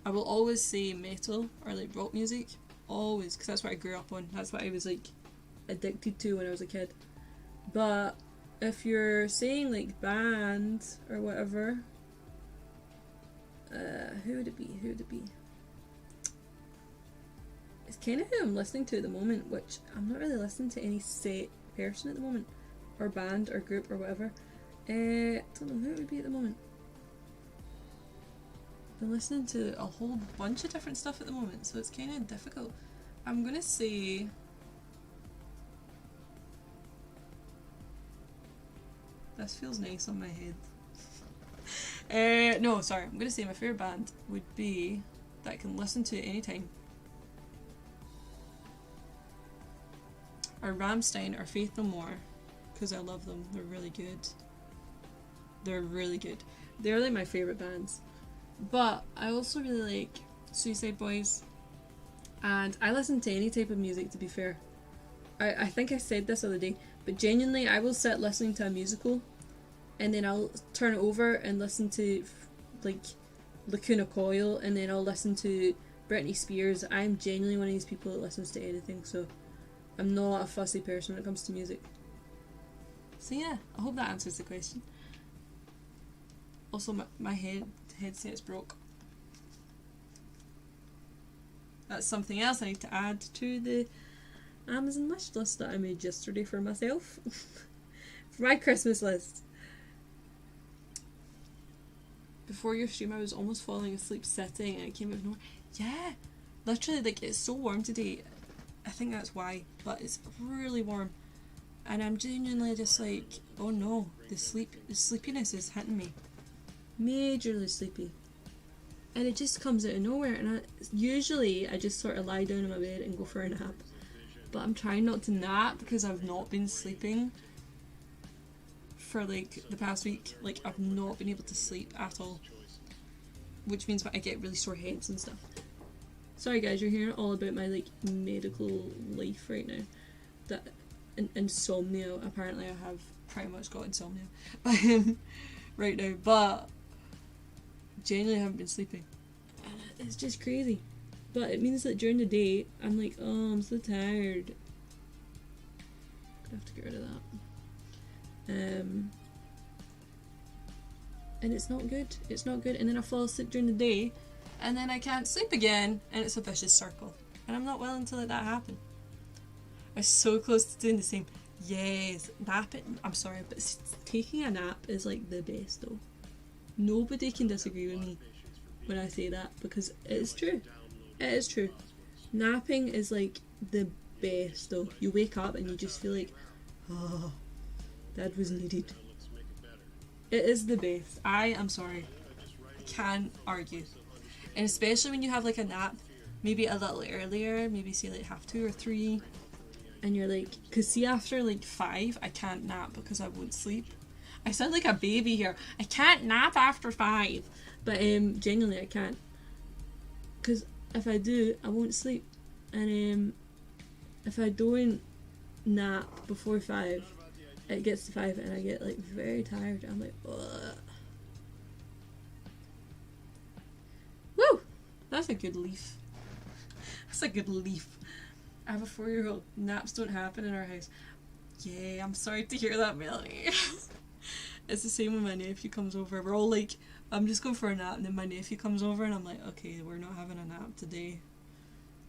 I will always say metal or like rock music. Always, because that's what I grew up on. That's what I was like addicted to when I was a kid. But if you're saying like band or whatever, who would it be? it's kind of who I'm listening to at the moment, which I'm not really listening to any set person at the moment, or band or group or whatever. I don't know who it would be at the moment. I've been listening to a whole bunch of different stuff at the moment, so it's kind of difficult. I'm gonna say this feels nice on my head. No, sorry, I'm gonna say my favourite band would be that I can listen to at any time. Or Rammstein or Faith No More, because I love them. They're really good. They're really good. They're like my favourite bands. But I also really like Suicide Boys, and I listen to any type of music, to be fair. I think I said this the other day, but genuinely I will sit listening to a musical and then I'll turn it over and listen to like Lacuna Coil, and then I'll listen to Britney Spears. I'm genuinely one of these people that listens to anything, so I'm not a fussy person when it comes to music. So yeah, I hope that answers the question. Also, my headset's broke. That's something else I need to add to the Amazon wish list that I made yesterday for myself. For my Christmas list. Before your stream I was almost falling asleep sitting and it came out of nowhere. Yeah, literally, like, it's so warm today. I think that's why, but it's really warm. And I'm genuinely just like, oh no, the sleepiness is hitting me. Majorly sleepy. And it just comes out of nowhere, and usually I just sort of lie down in my bed and go for a nap. But I'm trying not to nap because I've not been sleeping for like the past week. Like, I've not been able to sleep at all, which means that I get really sore heads and stuff. Sorry guys, you're hearing all about my like medical life right now. That insomnia, apparently I have pretty much got insomnia right now, but genuinely haven't been sleeping. And it's just crazy. But it means that during the day I'm like, oh, I'm so tired. I have to get rid of that. And it's not good. It's not good. And then I fall asleep during the day, and then I can't sleep again, and it's a vicious circle. And I'm not willing to let that happen. I'm so close to doing the same. Yes, napping. I'm sorry, but taking a nap is like the best though. Nobody can disagree with me when I say that, because it is true. It is true. Napping is like the best though. You wake up and you just feel like, oh, that was needed. It is the best. I am sorry. I can't argue. And especially when you have like a nap, maybe a little earlier, maybe say like 2:30 or 3, and you're like, because see, after like 5 I can't nap because I won't sleep. I sound like a baby here. I can't nap after 5, but genuinely I can't, because if I do I won't sleep. And if I don't nap before 5, it gets to 5 and I get like very tired. I'm like, ugh. Woo! That's a good leaf. That's a good leaf. I have a 4-year-old. Naps don't happen in our house. Yeah, I'm sorry to hear that, Melanie. It's the same when my nephew comes over. We're all like, I'm just going for a nap, and then my nephew comes over and I'm like, okay, we're not having a nap today.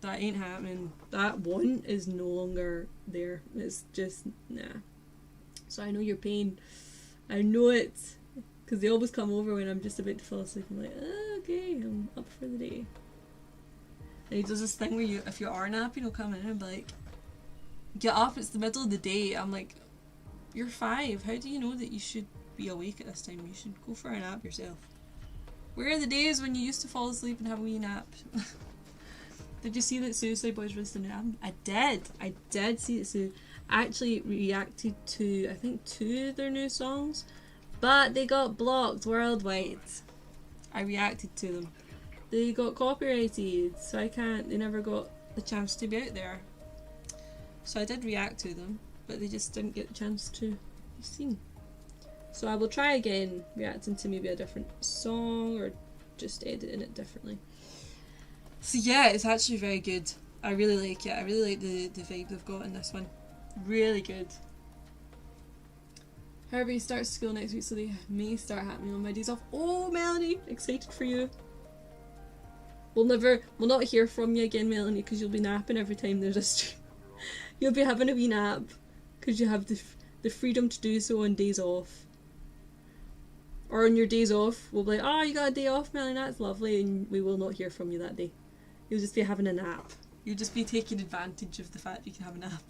That ain't happening. That one is no longer there. It's just, nah. So I know your pain. I know it. Because they always come over when I'm just about to fall asleep. I'm like, oh, okay, I'm up for the day. And he does this thing where if you are napping, he'll come in and be like, get up, it's the middle of the day. I'm like, you're 5. How do you know that you should be awake at this time? You should go for a nap yourself. Where are the days when you used to fall asleep and have a wee nap? Did you see that Suicide Boys released a new album? I did see it. So I actually reacted to, I think, 2 of their new songs, but they got blocked worldwide. I reacted to them. They got copyrighted, so they never got the chance to be out there. So I did react to them, but they just didn't get the chance to be seen. So I will try again, reacting to maybe a different song, or just editing it differently. So yeah, it's actually very good. I really like it. I really like the vibe they've got in this one. Really good. However, he starts school next week, so they may start happening on my days off. Oh, Melanie! Excited for you. We'll not hear from you again, Melanie, because you'll be napping every time there's a stream. You'll be having a wee nap, because you have the freedom to do so on days off. Or on your days off, we'll be like, oh, you got a day off, Melanie, that's lovely, and we will not hear from you that day. You'll just be having a nap. You'll just be taking advantage of the fact you can have a nap.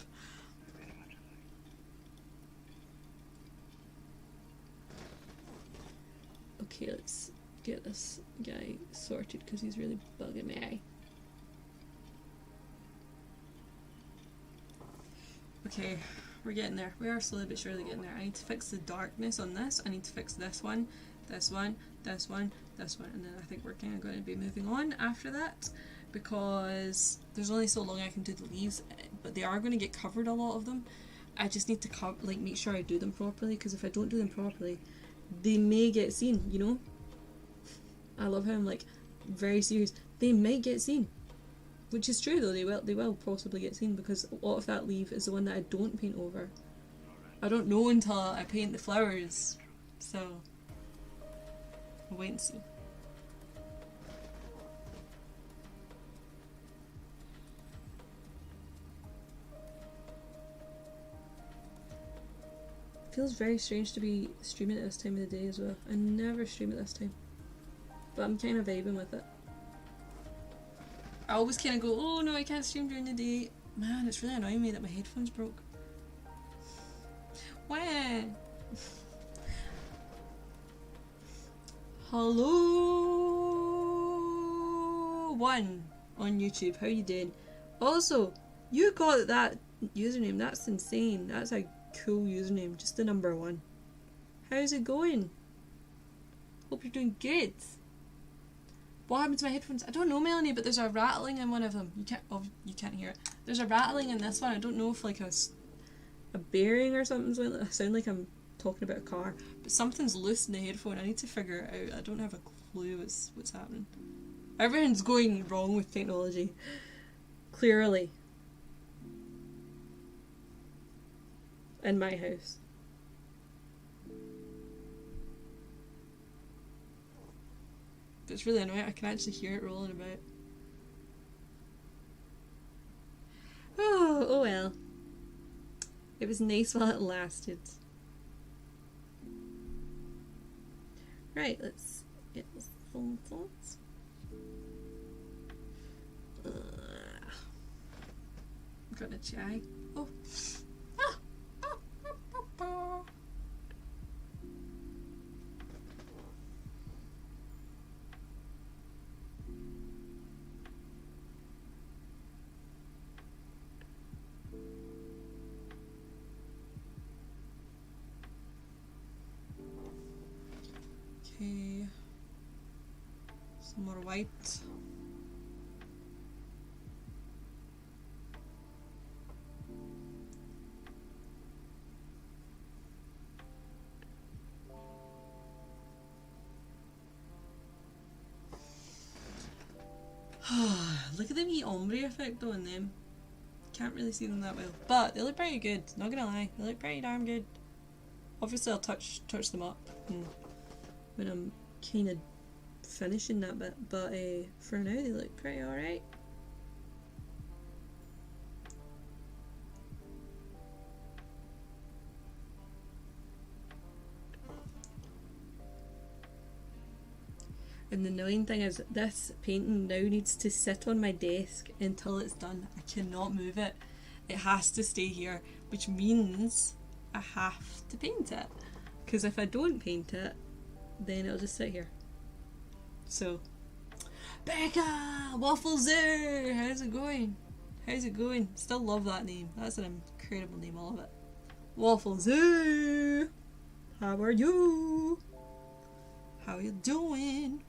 Okay, let's get this guy sorted because he's really bugging me. Okay, we're getting there. We are slowly but surely getting there. I need to fix the darkness on this. I need to fix this one, this one, this one, this one, and then I think we're kind of going to be moving on after that because there's only so long I can do the leaves, but they are going to get covered, a lot of them. I just need to make sure I do them properly, because if I don't do them properly, they may get seen, you know? I love how I'm like very serious. They might get seen. Which is true though, they will possibly get seen, because a lot of that leaf is the one that I don't paint over. I don't know until I paint the flowers. So we'll wait and see. Feels very strange to be streaming at this time of the day as well. I never stream at this time. But I'm kind of vibing with it. I always kind of go, oh no, I can't stream during the day. Man, it's really annoying me that my headphones broke. When? Hello, one on YouTube. How you doing? Also, you got that username. That's insane. That's a cool username. Just the number 1. How's it going? Hope you're doing good. What happened to my headphones? I don't know, Melanie, but there's a rattling in one of them. You can't hear it. There's a rattling in this one. I don't know if like a bearing or something's like that. I sound like I'm talking about a car, but something's loose in the headphone. I need to figure it out. I don't have a clue what's happening. Everything's going wrong with technology. Clearly. In my house. But it's really annoying. I can actually hear it rolling about. Oh well. It was nice while it lasted. Right, let's get this phone thoughts. Got a chai. Oh. Okay, some more white. Look at the wee ombre effect though in them. Can't really see them that well, but they look pretty good. Not gonna lie, they look pretty damn good. Obviously, I'll touch them up when I'm kind of finishing that bit, but for now they look pretty alright. And the annoying thing is this painting now needs to sit on my desk until it's done. I cannot move it. It has to stay here, which means I have to paint it. Because if I don't paint it, then it'll just sit here. So, Becca! Waffle Zoo! How's it going? How's it going? Still love that name. That's an incredible name, I love it. Waffle Zoo! How are you? How you doing?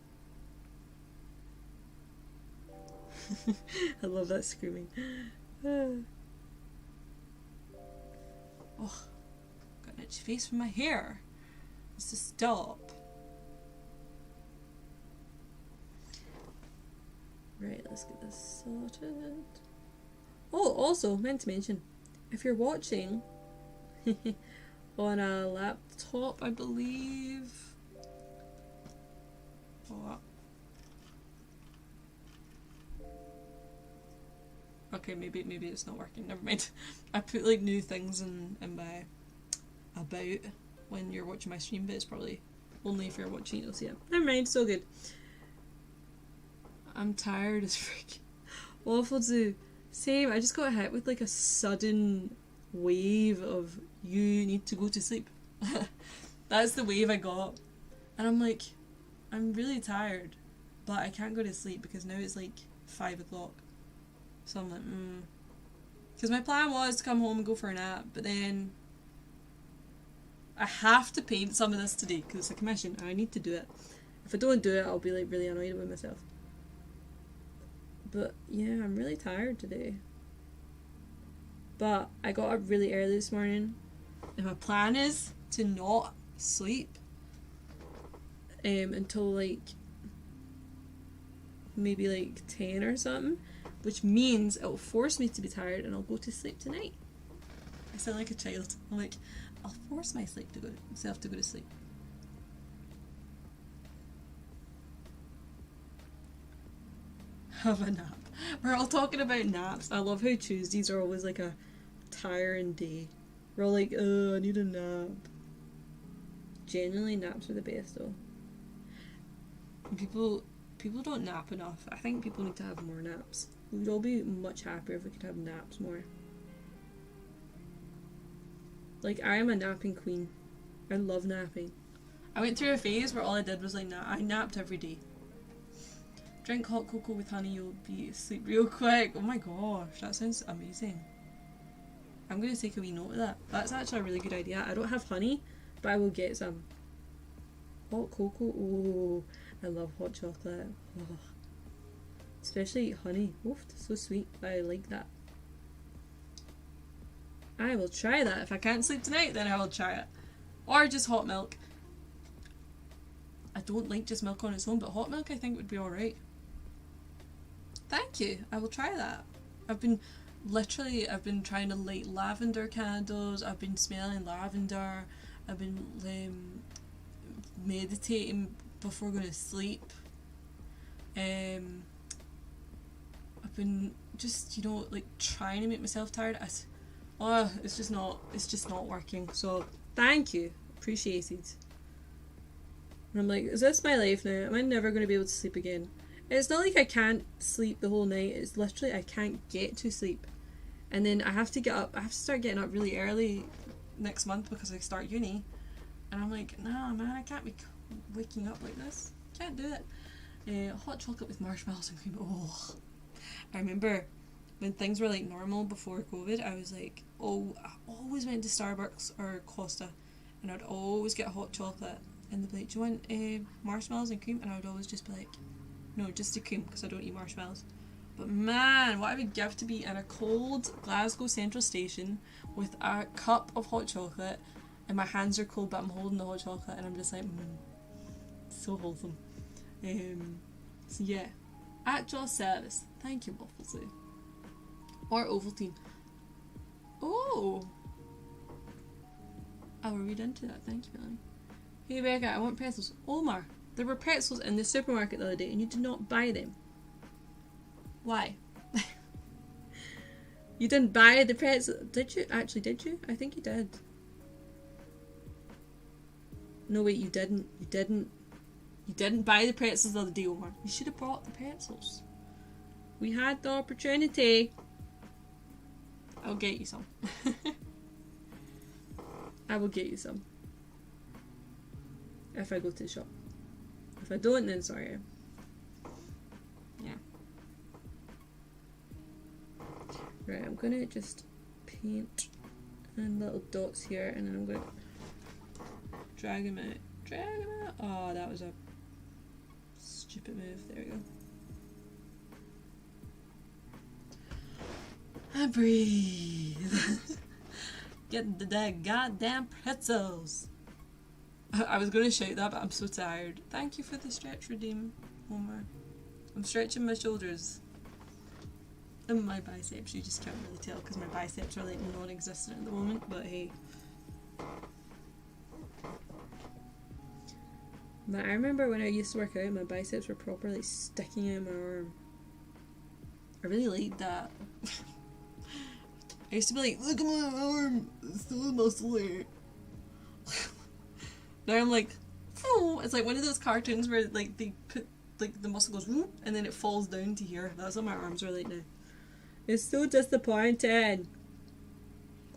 I love that screaming. Oh, got an itchy face from my hair. Let's just stop. Right, let's get this sorted. Oh, also, meant to mention, if you're watching on a laptop, I believe. Oh, Okay, maybe it's not working. Never mind. I put like new things in my about when you're watching my stream, but it's probably only if you're watching it you'll see it. Never mind, so good. I'm tired as freak. Awful to same. I just got hit with like a sudden wave of you need to go to sleep. That's the wave I got, and I'm like, I'm really tired, but I can't go to sleep because now it's like 5 o'clock. So I'm like, because my plan was to come home and go for a nap, but then I have to paint some of this today because it's a commission and I need to do it. If I don't do it, I'll be like really annoyed with myself. But yeah, I'm really tired today. But I got up really early this morning, and my plan is to not sleep until like maybe like 10 or something, which means it will force me to be tired and I'll go to sleep tonight. I sound like a child. I'm like, I'll force myself to go to sleep. Have a nap. We're all talking about naps. I love how Tuesdays are always like a tiring day. We're all like, oh, I need a nap. Genuinely, naps are the best though. People don't nap enough. I think people need to have more naps. We would all be much happier if we could have naps more. Like, I am a napping queen. I love napping. I went through a phase where all I did was like I napped every day. Drink hot cocoa with honey, you'll be asleep real quick. Oh my gosh, that sounds amazing. I'm going to take a wee note of that. That's actually a really good idea. I don't have honey, but I will get some. Hot cocoa, oh, I love hot chocolate. Oh. Especially honey. Oof, so sweet. I like that. I will try that. If I can't sleep tonight, then I will try it. Or just hot milk. I don't like just milk on its own, but hot milk I think would be alright. Thank you. I will try that. I've been trying to light lavender candles. I've been smelling lavender. I've been meditating before going to sleep. I've been just, like trying to make myself tired. It's just not working. So thank you. Appreciated. And I'm like, is this my life now? Am I never going to be able to sleep again? It's not like I can't sleep the whole night. It's literally I can't get to sleep. And then I have to get up. I have to start getting up really early next month because I start uni. And I'm like, nah, man, I can't be waking up like this. Can't do it. Hot chocolate with marshmallows and cream. Oh, I remember when things were like normal before COVID. I was like, I always went to Starbucks or Costa, and I'd always get hot chocolate. And they'd be like, do you want marshmallows and cream? And I would always just be like, no, just the cream because I don't eat marshmallows. But man, what I would give to be in a cold Glasgow Central Station with a cup of hot chocolate, and my hands are cold but I'm holding the hot chocolate and I'm just like, so wholesome. So yeah, at your service. Thank you, Wafflesley. Or Ovaltine. Oh, I will read into that. Thank you, Melanie. Hey Becca, I want pretzels. Omar, there were pretzels in the supermarket the other day and you did not buy them. Why? You didn't buy the pretzels, did you? Actually, did you? I think you did. No, wait, you didn't. You didn't buy the pretzels the other day, Omar. You should have bought the pretzels. We had the opportunity. I'll get you some. I will get you some. If I go to the shop. If I don't, then sorry. Yeah. Right, I'm gonna just paint and little dots here, and then I'm gonna drag them out. Drag them out. Oh, that was a stupid move. There we go. And breathe. Get the goddamn pretzels. I was going to shout that, but I'm so tired. Thank you for the stretch redeem, Homer. I'm stretching my shoulders. And my biceps, you just can't really tell because my biceps are like non-existent at the moment, but hey. But I remember when I used to work out, my biceps were properly sticking out my arm. I really liked that. I used to be like, look at my arm, it's so muscly. Now I'm like, oh, it's like one of those cartoons where like they put like the muscle goes whoop, and then it falls down to here. That's what my arms are like now. It's so disappointing.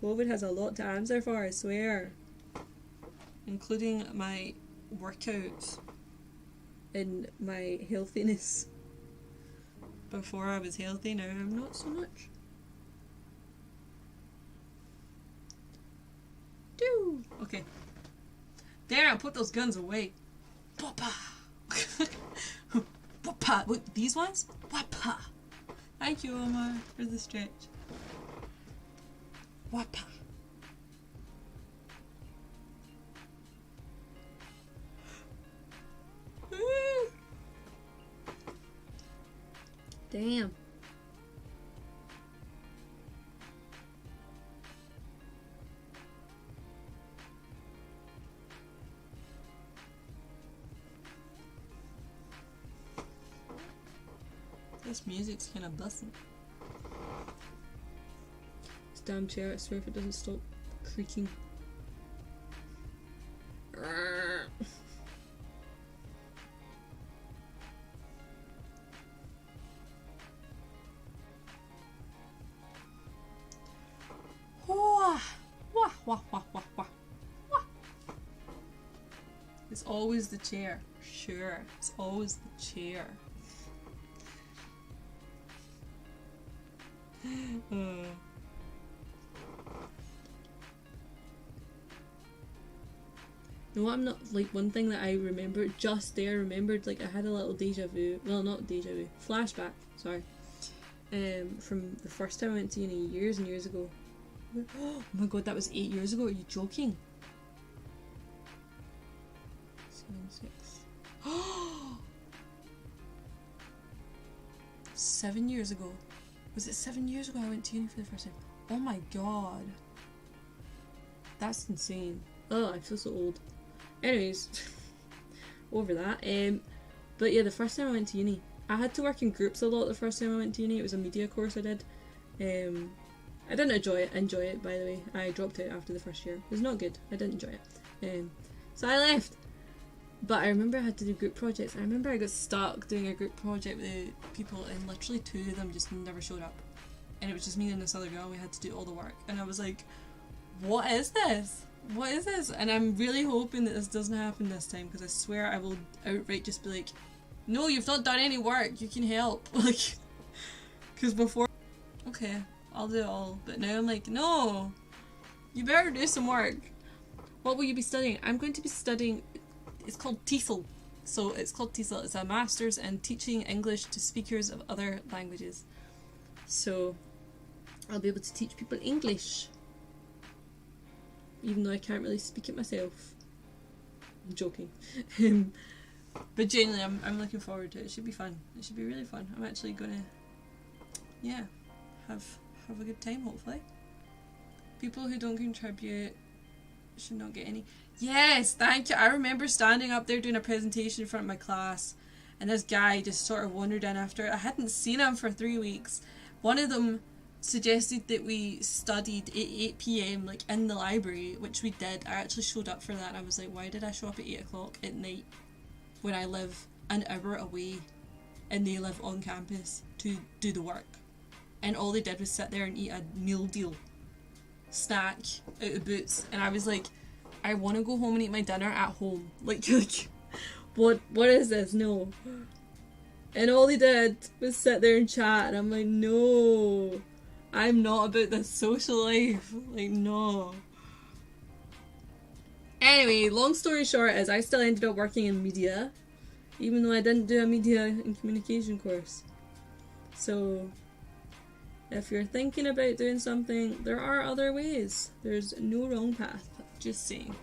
COVID has a lot to answer for, I swear. Including my workouts and my healthiness. Before I was healthy, now I'm not so much. Doo! Okay. There, I'll put those guns away. Wappa! Wappa! Wait, these ones? Wappa! Thank you, Omar, for the stretch. Wappa! Damn. This music's kind of buzzing. This damn chair, I swear if it doesn't stop creaking. It's always the chair. Sure, it's always the chair. You know what, I'm not, like, one thing that I remembered, just there remembered, like, I had a little deja vu, well, not deja vu, flashback, sorry, from the first time I went to uni years and years ago. Oh my god, that was 8 years ago, are you joking? 7, 6. 7 years ago. Was it 7 years ago I went to uni for the first time? Oh my god. That's insane. Oh, I feel so old. Anyways, over that. But yeah, the first time I went to uni, I had to work in groups a lot the first time I went to uni. It was a media course I did. I didn't enjoy it, by the way. I dropped out after the first year. It was not good. I didn't enjoy it. So I left. But I remember I had to do group projects. I remember I got stuck doing a group project with people and literally 2 of them just never showed up. And it was just me and this other girl, we had to do all the work. And I was like, what is this? What is this? And I'm really hoping that this doesn't happen this time, because I swear I will outright just be like, no, you've not done any work, you can help. Like, because before, okay, I'll do it all. But now I'm like, no, you better do some work. What will you be studying? I'm going to be studying, it's called TESOL. So it's called TESOL. It's a Master's in Teaching English to Speakers of Other Languages. So I'll be able to teach people English, even though I can't really speak it myself. I'm joking. But genuinely, I'm looking forward to it. It should be fun. It should be really fun. I'm actually gonna, yeah, have a good time, hopefully. People who don't contribute should not get any. Yes, thank you. I remember standing up there doing a presentation in front of my class, and this guy just sort of wandered in after. I hadn't seen him for 3 weeks. One of them suggested that we studied at 8 PM like in the library, which we did. I actually showed up for that, and I was like, why did I show up at 8 o'clock at night when I live an hour away and they live on campus to do the work? And all they did was sit there and eat a meal deal snack out of Boots, and I was like, I want to go home and eat my dinner at home. Like what is this? No. And all they did was sit there and chat, and I'm like, no, I'm not about this social life. Like, no. Anyway, long story short is I still ended up working in media, even though I didn't do a media and communication course. So if you're thinking about doing something, there are other ways. There's no wrong path. Just saying.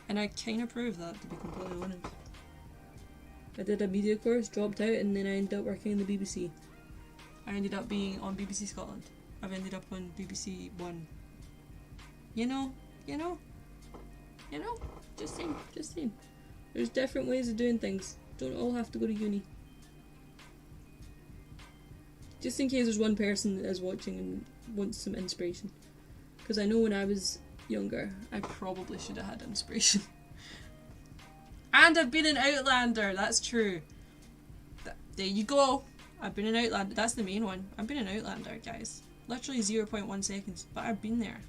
And I kind of proved that, to be completely honest. I did a media course, dropped out, and then I ended up working in the BBC. I ended up being on BBC Scotland. I've ended up on BBC One. You know? Just saying. There's different ways of doing things. Don't all have to go to uni. Just in case there's one person that is watching and wants some inspiration. Because I know when I was younger, I probably should have had inspiration. And I've been an Outlander, that's true. There you go. I've been an Outlander, that's the main one. I've been an Outlander, guys. Literally 0.1 seconds, but I've been there.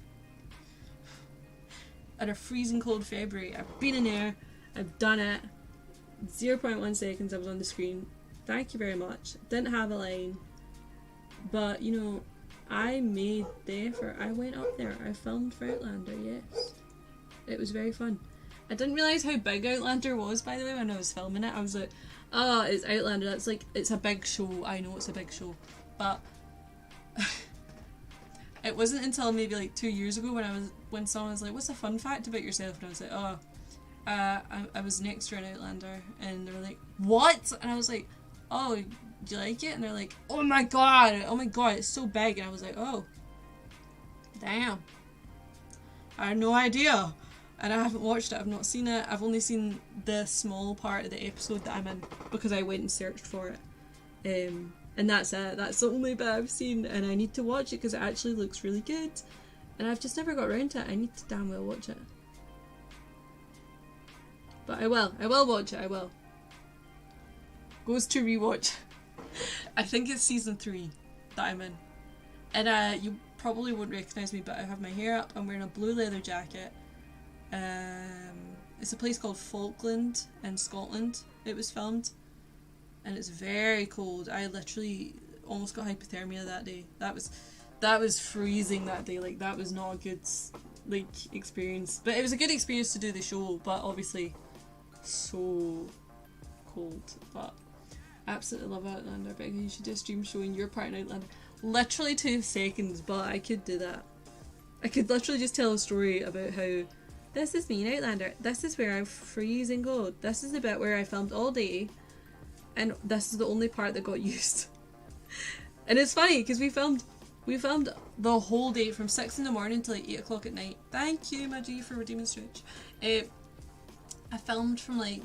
At a freezing cold February, I've been in there, I've done it. 0.1 seconds I was on the screen. Thank you very much. Didn't have a line. But, you know, I made the effort. I went up there. I filmed for Outlander, yes. It was very fun. I didn't realise how big Outlander was, by the way, when I was filming it. I was like, oh, it's Outlander. That's like, it's a big show. I know it's a big show. But it wasn't until maybe like 2 years ago when someone was like, what's a fun fact about yourself? And I was like, oh, I was an extra in Outlander. And they were like, what? And I was like, oh, do you like it? And they're like, oh my god, it's so big. And I was like, oh, damn. I had no idea. And I haven't watched it, I've not seen it. I've only seen the small part of the episode that I'm in because I went and searched for it. And that's it. That's the only bit I've seen, and I need to watch it because it actually looks really good. And I've just never got around to it. I need to damn well watch it. But I will watch it, I will. Goes to rewatch. I think it's season 3 that I'm in. And you probably won't recognise me, but I have my hair up, I'm wearing a blue leather jacket. It's a place called Falkland in Scotland. It was filmed. And it's very cold. I literally almost got hypothermia that day. That was freezing that day. Like, that was not a good, like, experience. But it was a good experience to do the show, but obviously so cold. But absolutely love Outlander. Becca, you should do a stream showing your part in Outlander. Literally 2 seconds, but I could do that. I could literally just tell a story about how this is me in Outlander. This is where I'm freezing cold. This is the bit where I filmed all day. And this is the only part that got used. And it's funny because we filmed the whole day from 6 in the morning to like 8 o'clock at night. Thank you, my G, for redeeming stretch. I filmed from like,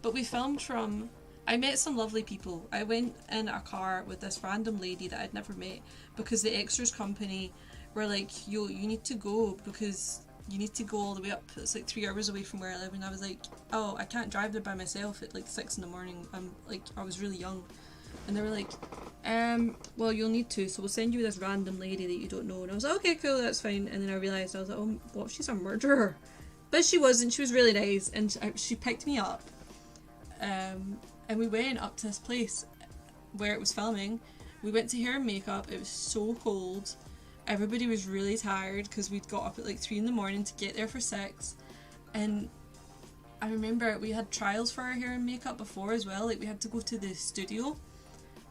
but we filmed from, I met some lovely people. I went in a car with this random lady that I'd never met because the extras company were like, yo, you need to go because you need to go all the way up. It's like 3 hours away from where I live. And I was like, oh, I can't drive there by myself at like 6 in the morning. I was really young. And they were like, well, you'll need to, so we'll send you this random lady that you don't know. And I was like, okay, cool, that's fine. And then I realised, I was like, oh, what if she's a murderer? But she wasn't, she was really nice. And she picked me up. And we went up to this place where it was filming. We went to hair and makeup. It was so cold. Everybody was really tired because we'd got up at like 3 in the morning to get there for 6. And I remember we had trials for our hair and makeup before as well. Like, we had to go to the studio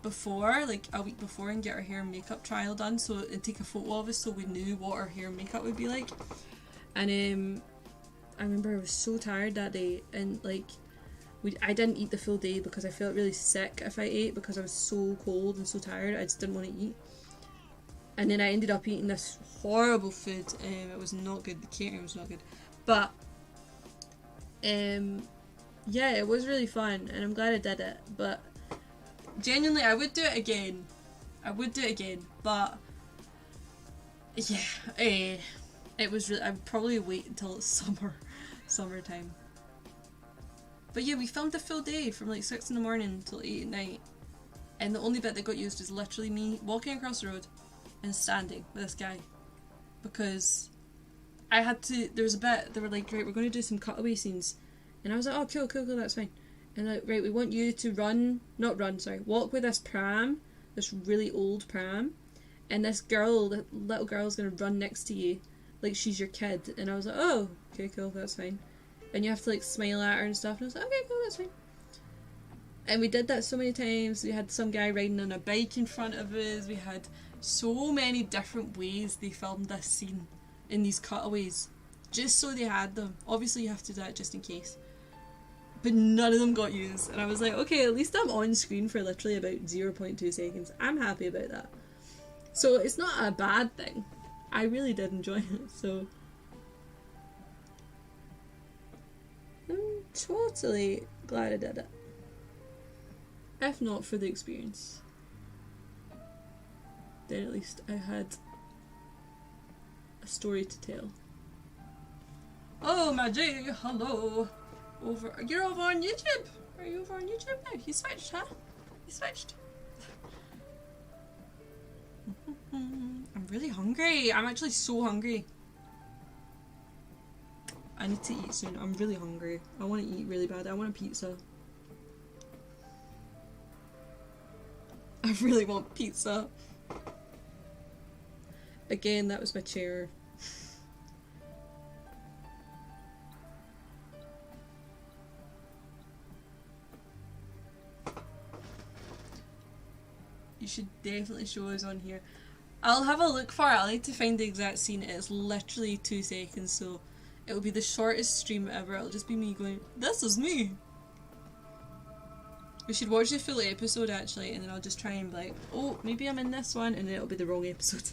before, like a week before, and get our hair and makeup trial done, so and take a photo of us so we knew what our hair and makeup would be like. And I remember I was so tired that day, and like I didn't eat the full day because I felt really sick if I ate because I was so cold and so tired. I just didn't want to eat. And then I ended up eating this horrible food. It was not good. The catering was not good. But yeah, it was really fun, and I'm glad I did it. But genuinely, I would do it again. But yeah, it was really. I would probably wait until it's summertime. But yeah, we filmed the full day from like 6 in the morning till 8 at night, and the only bit that got used was literally me walking across the road and standing with this guy, because I had to, there was a bit, they were like, right, we're going to do some cutaway scenes, and I was like, oh, cool, that's fine. And like, right, we want you to walk with this pram, this really old pram, and this girl, the little girl's going to run next to you like she's your kid. And I was like, oh, okay, cool, that's fine. And you have to like smile at her and stuff, and I was like, okay, cool, that's fine. And we did that so many times. We had some guy riding on a bike in front of us. We had so many different ways they filmed this scene in these cutaways, just so they had them. Obviously you have to do that just in case, but none of them got used. And I was like, okay, at least I'm on screen for literally about 0.2 seconds. I'm happy about that. So it's not a bad thing. I really did enjoy it, so I'm totally glad I did it. If not for the experience, then at least I had a story to tell. Oh, my G, hello. You're over on YouTube? Are you over on YouTube now? You switched, huh? You switched? I'm really hungry. I'm actually so hungry. I need to eat soon. I'm really hungry. I want to eat really bad. I want a pizza. I really want pizza. Again, that was my chair. You should definitely show us on here. I'll have a look for it. I'll need to find the exact scene. It's literally 2 seconds, so it'll be the shortest stream ever. It'll just be me going, "This is me." We should watch the full episode actually, and then I'll just try and be like, "Oh, maybe I'm in this one," and then it'll be the wrong episode.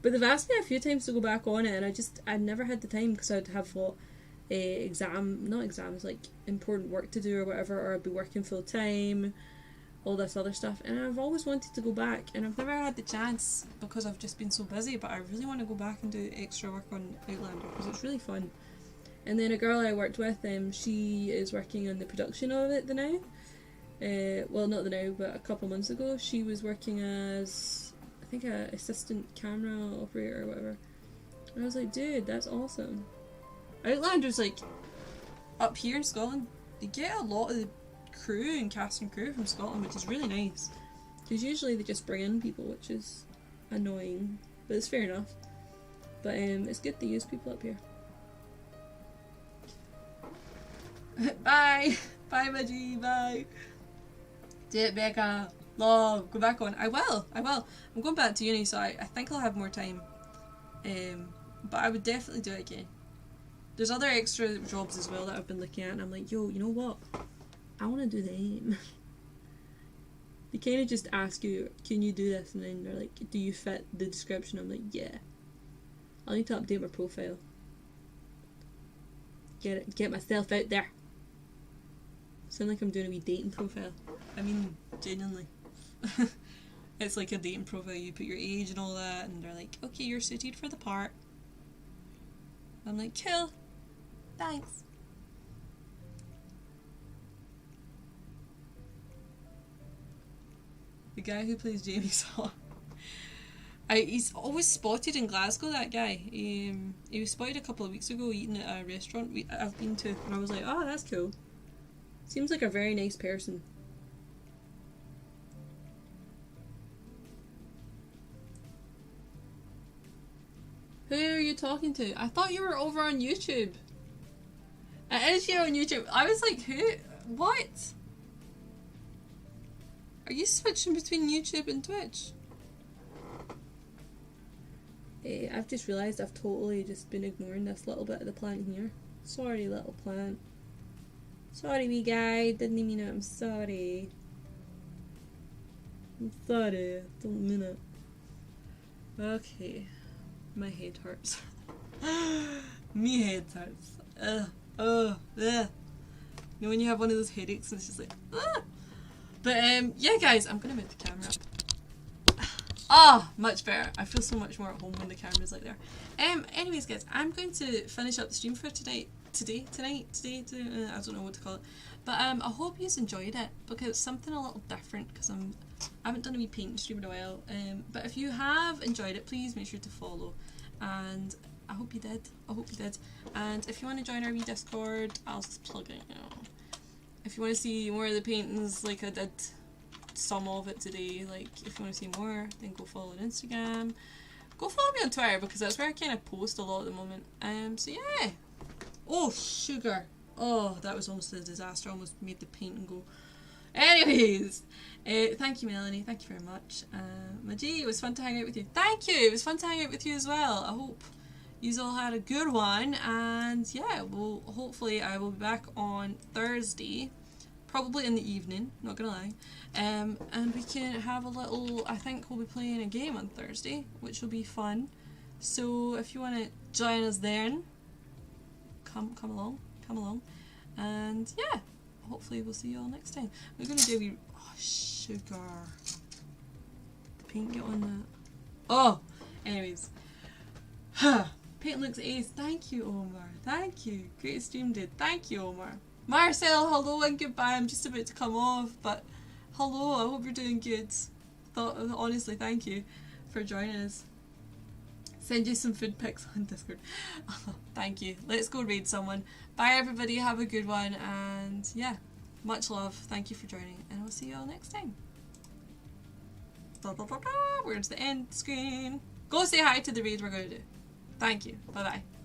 But they've asked me a few times to go back on it, and I'd never had the time because I'd have not exams, like important work to do or whatever, or I'd be working full time, all this other stuff, and I've always wanted to go back, and I've never had the chance because I've just been so busy. But I really want to go back and do extra work on Outlander because it's really fun. And then a girl I worked with, she is working on the production of it now. Well, not the now, but a couple of months ago, she was working as, I think, an assistant camera operator or whatever. And I was like, dude, that's awesome. Outlander's like up here in Scotland. They get a lot of the crew and cast and crew from Scotland, which is really nice. Because usually they just bring in people, which is annoying, but it's fair enough. But it's good to use people up here. Bye! Bye, my G, bye! Do it, Becca. Love, go back on. I will. I'm going back to uni, so I think I'll have more time. But I would definitely do it again. There's other extra jobs as well that I've been looking at, and I'm like, yo, you know what? I want to do them. They kind of just ask you, can you do this? And then they're like, do you fit the description? I'm like, yeah. I'll need to update my profile. Get myself out there. Sound like I'm doing a wee dating profile. I mean, genuinely. It's like a dating profile. You put your age and all that, and they're like, okay, you're suited for the part. I'm like, cool. Thanks. The guy who plays Jamie Saw. He's always spotted in Glasgow, that guy. He was spotted a couple of weeks ago eating at a restaurant I've been to, and I was like, oh, that's cool. Seems like a very nice person. Who are you talking to? I thought you were over on YouTube. It is you on YouTube. I was like, who? What? Are you switching between YouTube and Twitch? I've just realised I've totally just been ignoring this little bit of the plant here. Sorry, little plant. Sorry, wee guy. Didn't mean it. I'm sorry. I'm sorry. Don't mean it. Okay. My head hurts. Me head hurts. Ugh. You know when you have one of those headaches and it's just like, ugh. But yeah, guys, I'm gonna move the camera up. Ah, much better. I feel so much more at home when the camera's like there. Anyways, guys, I'm going to finish up the stream for tonight. I don't know what to call it. But I hope you enjoyed it because it's something a little different because I haven't done a wee painting stream in a while. But if you have enjoyed it, please make sure to follow. And I hope you did. And if you want to join our wee Discord, I'll just plug it now. If you want to see more of the paintings, like I did some of it today, like if you want to see more, then go follow on Instagram. Go follow me on Twitter because that's where I kind of post a lot at the moment. So yeah. Oh, sugar. Oh, that was almost a disaster. Almost made the painting go. Anyways, thank you, Melanie. Thank you very much. Maji, it was fun to hang out with you. Thank you. It was fun to hang out with you as well. I hope you all had a good one. And yeah, well, hopefully I will be back on Thursday, probably in the evening. Not gonna lie. And we can have a little. I think we'll be playing a game on Thursday, which will be fun. So if you want to join us then, come along. And yeah. hopefully we'll see you all next time. We're going to do a wee... Oh, sugar. The paint get on that. Oh! Anyways. Paint looks ace. Thank you, Omar. Thank you. Great stream, dude. Thank you, Omar. Marcel, hello and goodbye. I'm just about to come off, but hello. I hope you're doing good. Honestly, thank you for joining us. Send you some food pics on Discord. Thank you. Let's go raid someone. Bye, everybody. Have a good one. And yeah, much love. Thank you for joining. And I'll see you all next time. We're into the end screen. Go say hi to the raid we're going to do. Thank you. Bye-bye.